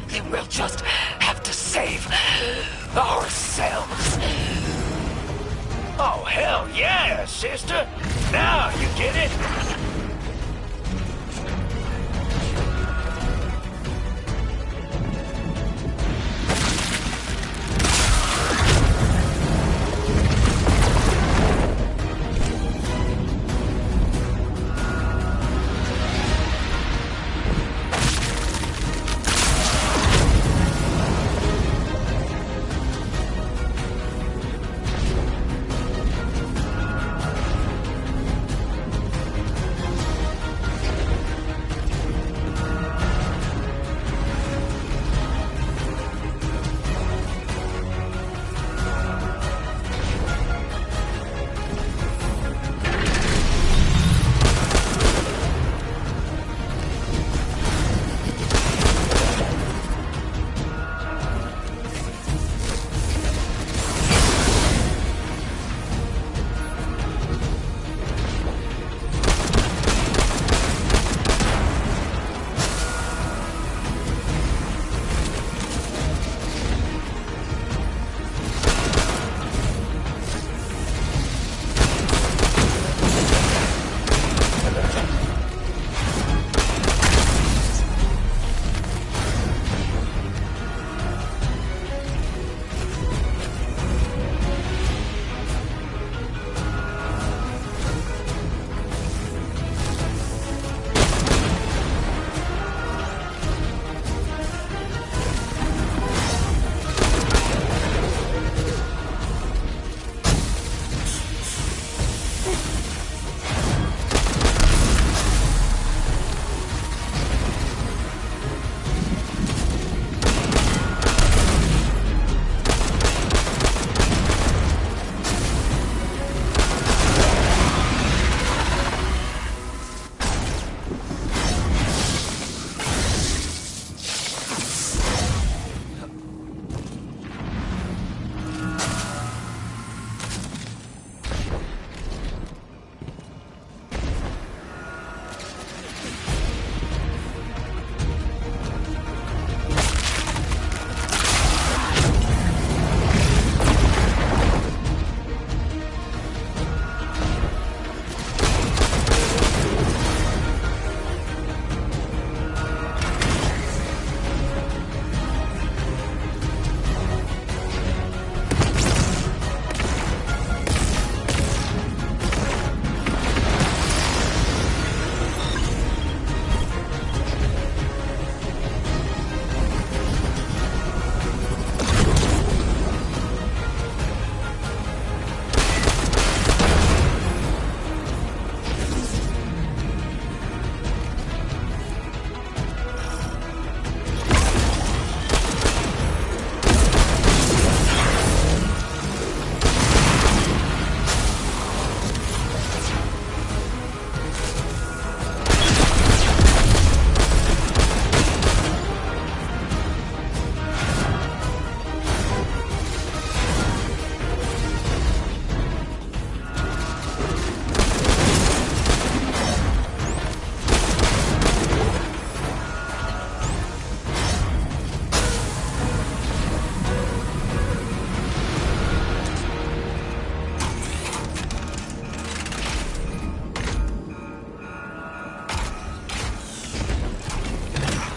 then we'll just have to save ourselves. Oh, hell yeah, sister. Now you get it.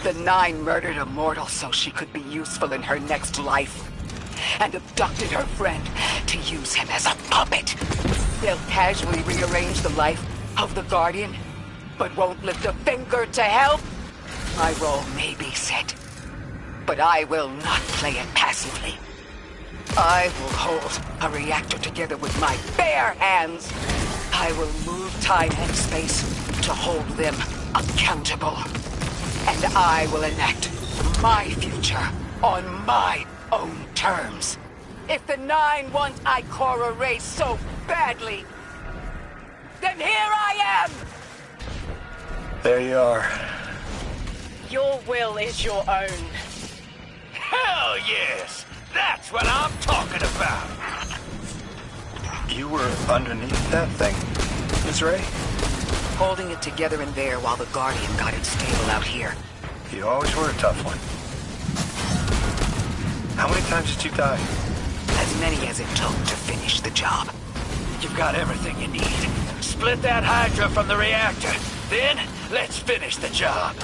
The Nine murdered a mortal so she could be useful in her next life, and abducted her friend to use him as a puppet. They'll casually rearrange the life of the Guardian, but won't lift a finger to help. My role may be set, but I will not play it passively. I will hold a reactor together with my bare hands. I will move time and space to hold them accountable. And I will enact my future on my own terms. If the Nine want Ikora raised so badly, then here I am! There you are. Your will is your own. Hell yes! That's what I'm talking about! You were underneath that thing, Ms. Ray? Holding it together in there while the Guardian got it stable out here. You always were a tough one. How many times did you die? As many as it took to finish the job. You've got everything you need. Split that Hydra from the reactor. Then, let's finish the job.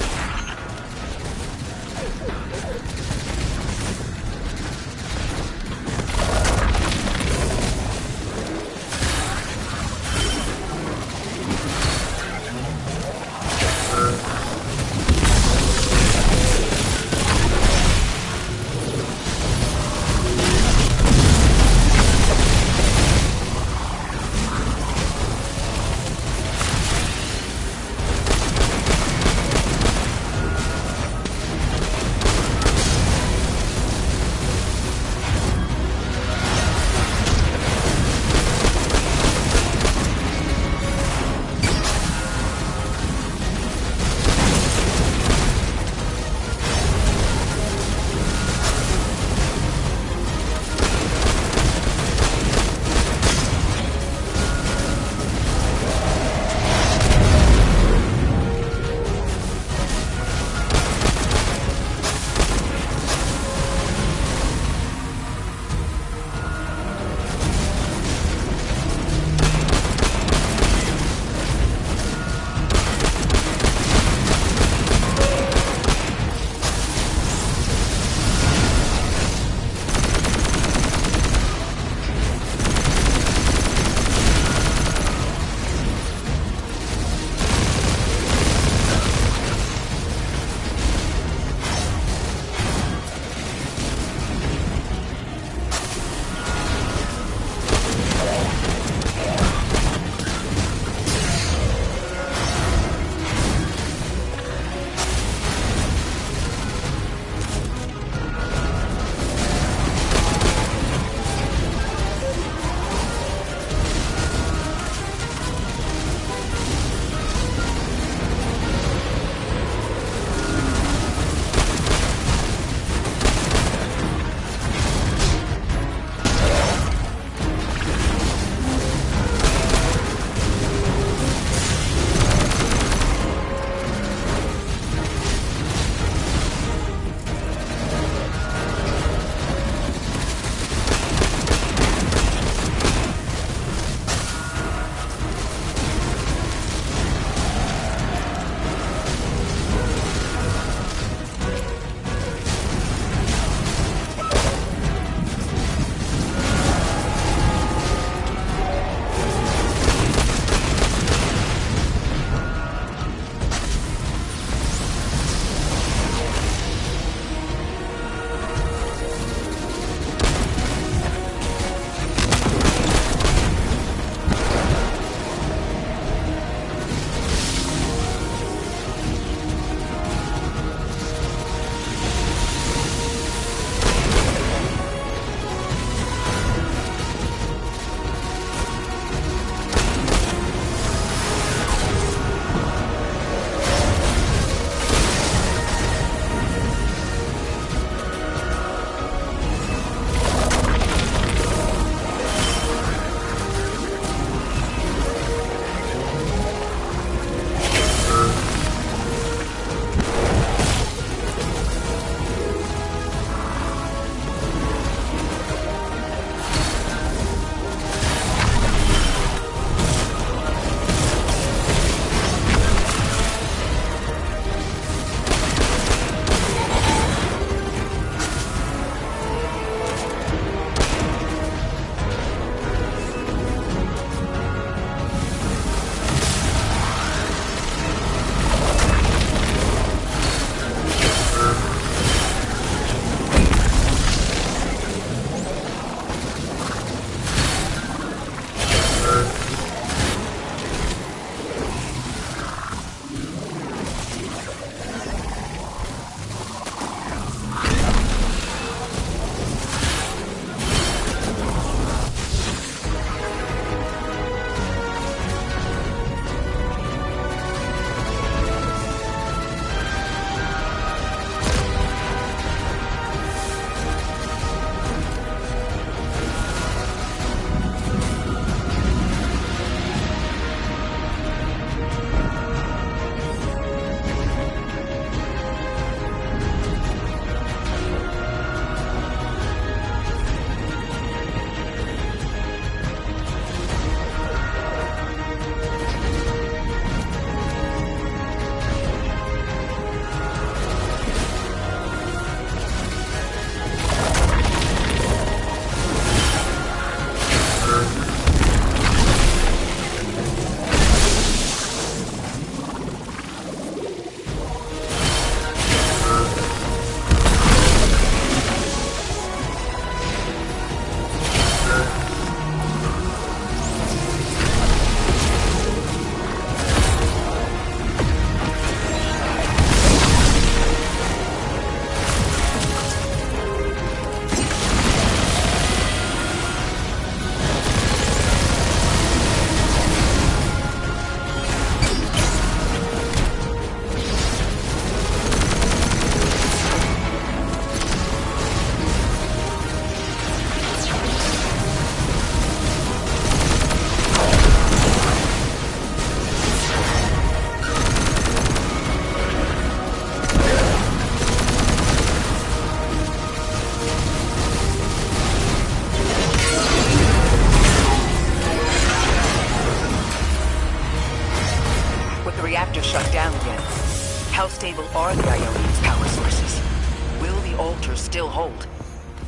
still hold?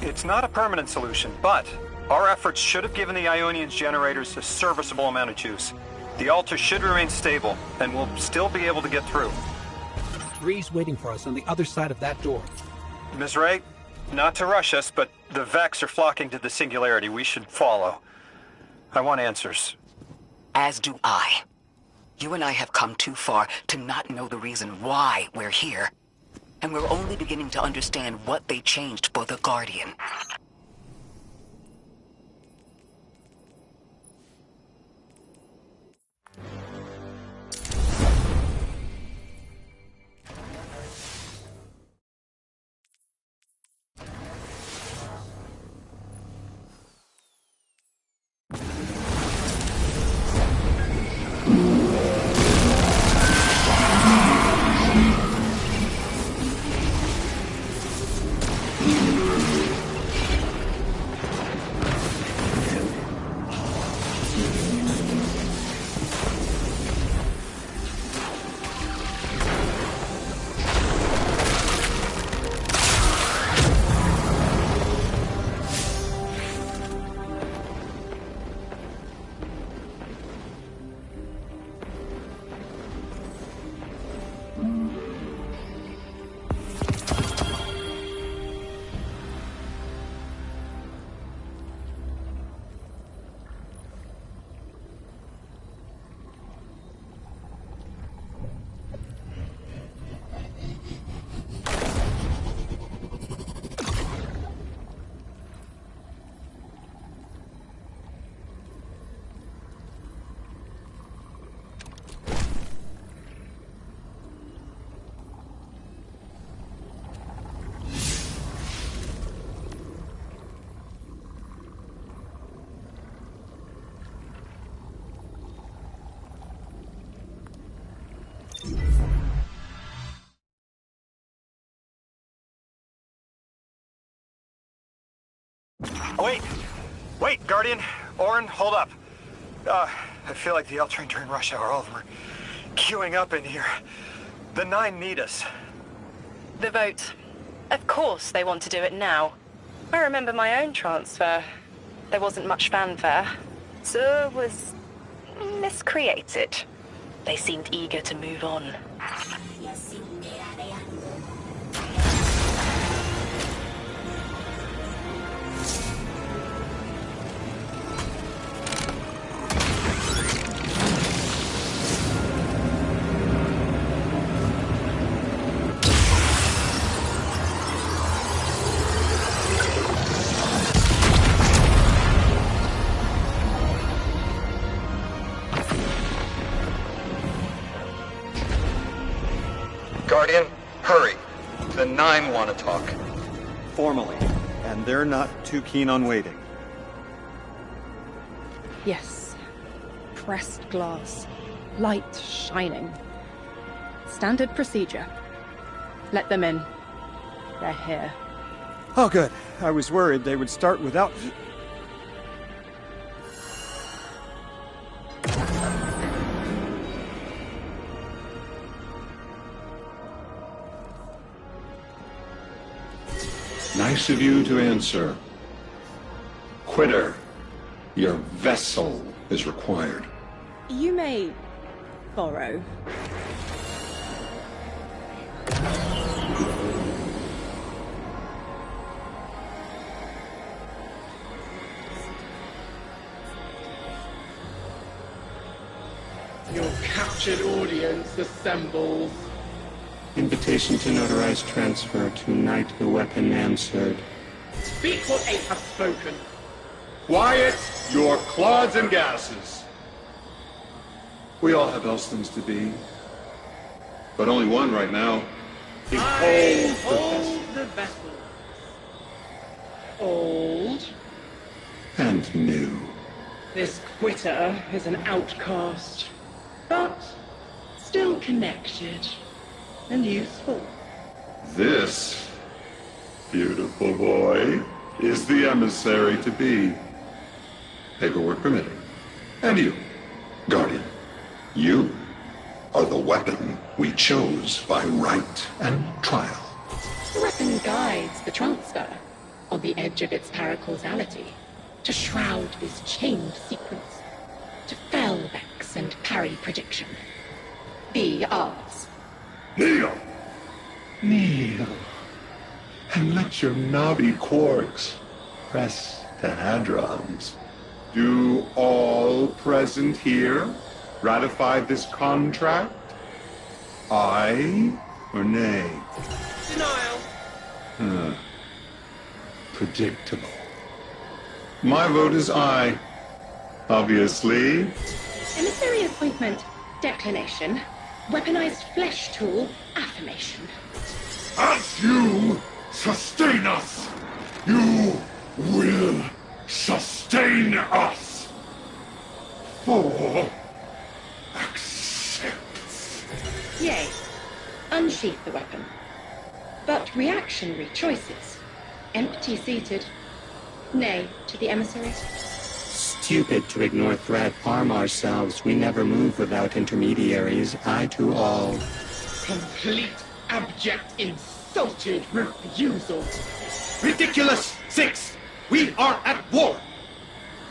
It's not a permanent solution, but our efforts should have given the Ionians generators a serviceable amount of juice. The altar should remain stable, and we'll still be able to get through. Ree's waiting for us on the other side of that door. Ms. Ray, not to rush us, but the Vex are flocking to the Singularity. We should follow. I want answers. As do I. You and I have come too far to not know the reason why we're here. And we're only beginning to understand what they changed for the Guardian. Wait, Guardian. Orin, hold up. I feel like the L train during rush hour. All of them are queuing up in here. The 9 need us. The vote. Of course they want to do it now. I remember my own transfer. There wasn't much fanfare. So it was miscreated. They seemed eager to move on. Guardian, hurry. The 9 want to talk. Formally. And they're not too keen on waiting. Yes. Pressed glass. Light shining. Standard procedure. Let them in. They're here. Oh, good. I was worried they would start without... Nice of you to answer. Quitter, your vessel is required. You may borrow. Your captured audience assembles. Invitation to notarize transfer. Tonight the weapon answered. Speak what Ape hath spoken. Quiet your clods and gases. We all have else things to be. But only one right now. Behold the vessel. Old. And new. This quitter is an outcast, but still connected and useful. This beautiful boy is the emissary to be. Paperwork permitting. And you, Guardian, you are the weapon we chose by right and trial. The weapon guides completes the transfer on the edge of its paracausality to shroud this chained sequence, to fell Vex and parry prediction. Be ours. Kneel! Kneel. And let your Navi quarks press the hadrons. Do all present here ratify this contract? Aye or nay? Denial. Predictable. My vote is aye. Obviously. Emissary appointment, declination. Weaponized flesh tool, affirmation. As you sustain us, you will sustain us. For acceptance. Yea. Unsheath the weapon. But reactionary choices. Empty-seated. Nay to the emissaries. Stupid to ignore threat, arm ourselves. We never move without intermediaries. Aye to all. Complete, abject, insulted refusal. Ridiculous! 6! We are at war!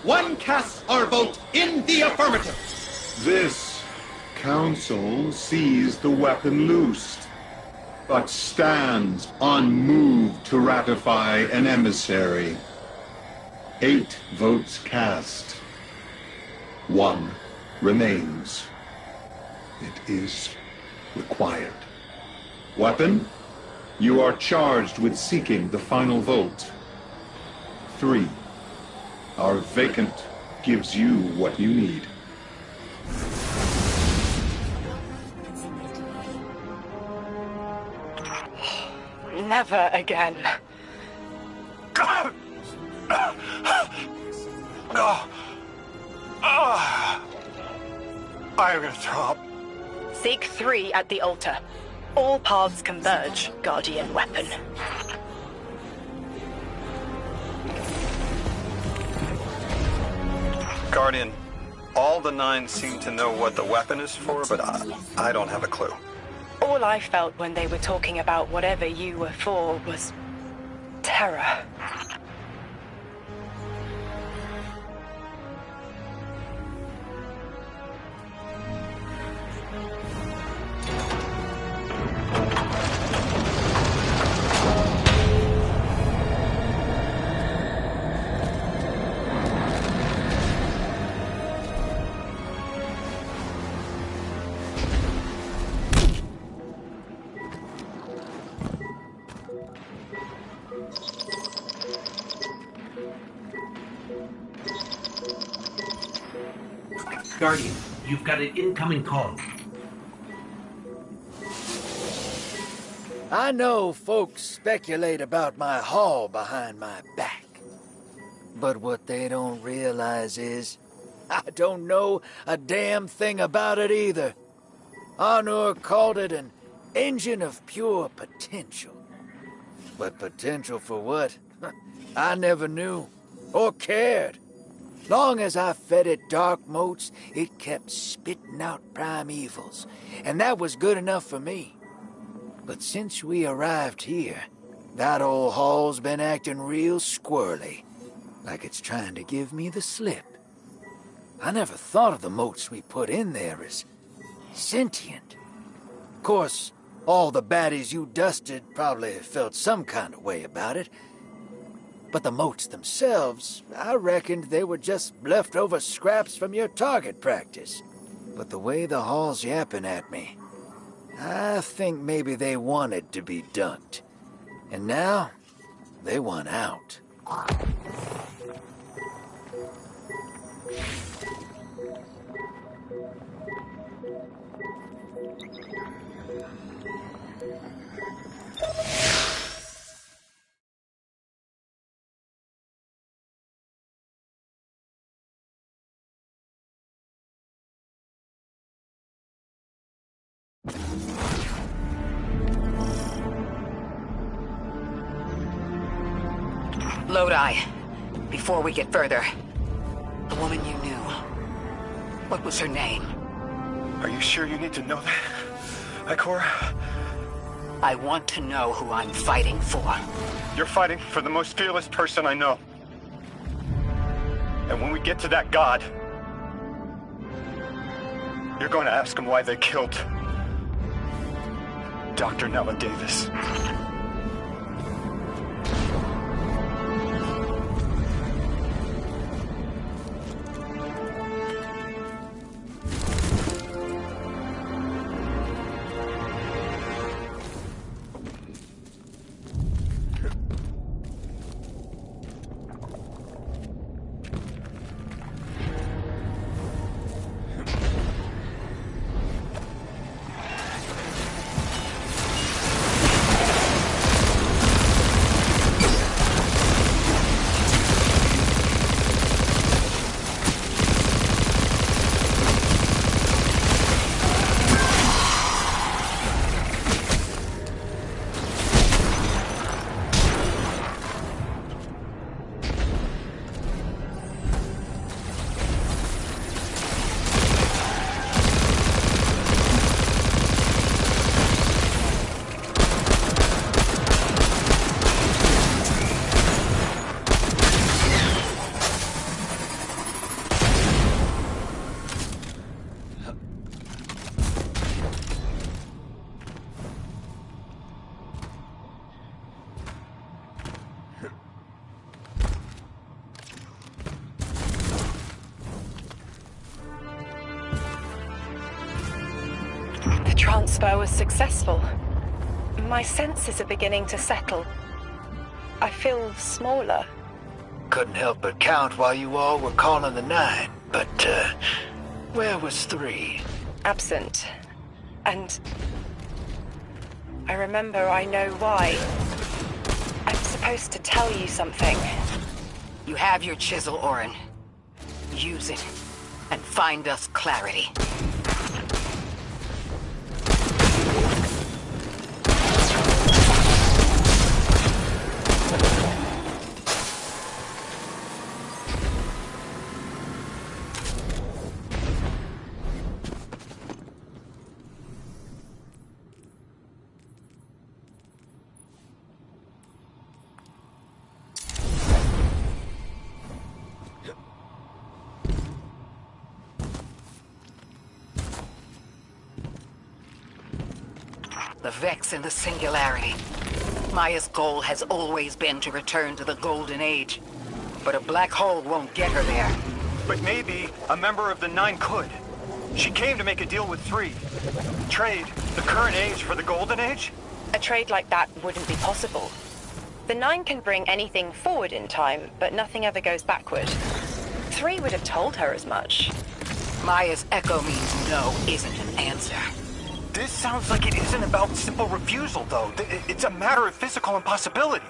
One casts our vote in the affirmative! This council sees the weapon loosed, but stands unmoved to ratify an emissary. 8 votes cast. 1 remains. It is required. Weapon, you are charged with seeking the final vote. 3. Our vacant gives you what you need. Never again. I'm gonna throw up. Seek 3 at the altar. All paths converge, Guardian Weapon. Guardian, all the 9 seem to know what the weapon is for, but I don't have a clue. All I felt when they were talking about whatever you were for was terror. Guardian, you've got an incoming call. I know folks speculate about my haul behind my back. But what they don't realize is, I don't know a damn thing about it either. Arnor called it an engine of pure potential. But potential for what? I never knew, or cared. Long as I fed it dark motes, it kept spitting out primevals, and that was good enough for me. But since we arrived here, that old hall's been acting real squirrely, like it's trying to give me the slip. I never thought of the motes we put in there as sentient. Of course, all the baddies you dusted probably felt some kind of way about it. But the motes themselves, I reckoned they were just leftover scraps from your target practice. But the way the hall's yapping at me, I think maybe they wanted to be dunked. And now, they want out. Lodi, before we get further, the woman you knew, what was her name? Are you sure you need to know that, Ikora? I want to know who I'm fighting for. You're fighting for the most fearless person I know. And when we get to that god, you're going to ask him why they killed Dr. Nella Davis. Transfer was successful. My senses are beginning to settle. I feel smaller. Couldn't help but count while you all were calling the 9, but, where was 3? Absent. And I remember I know why. I'm supposed to tell you something. You have your chisel, Orin. Use it, and find us clarity. The Vex and the Singularity. Maya's goal has always been to return to the Golden Age. But a black hole won't get her there. But maybe a member of the 9 could. She came to make a deal with 3. Trade the current age for the Golden Age? A trade like that wouldn't be possible. The 9 can bring anything forward in time, but nothing ever goes backward. 3 would have told her as much. Maya's echo means no isn't an answer. This sounds like it isn't about simple refusal, though. It's a matter of physical impossibility.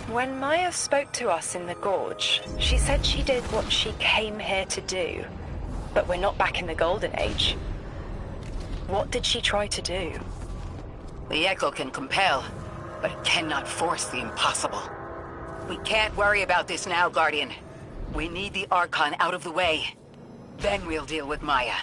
When Maya spoke to us in the Gorge, she said she did what she came here to do. But we're not back in the Golden Age. What did she try to do? The echo can compel, but it cannot force the impossible. We can't worry about this now, Guardian. We need the Archon out of the way. Then we'll deal with Maya.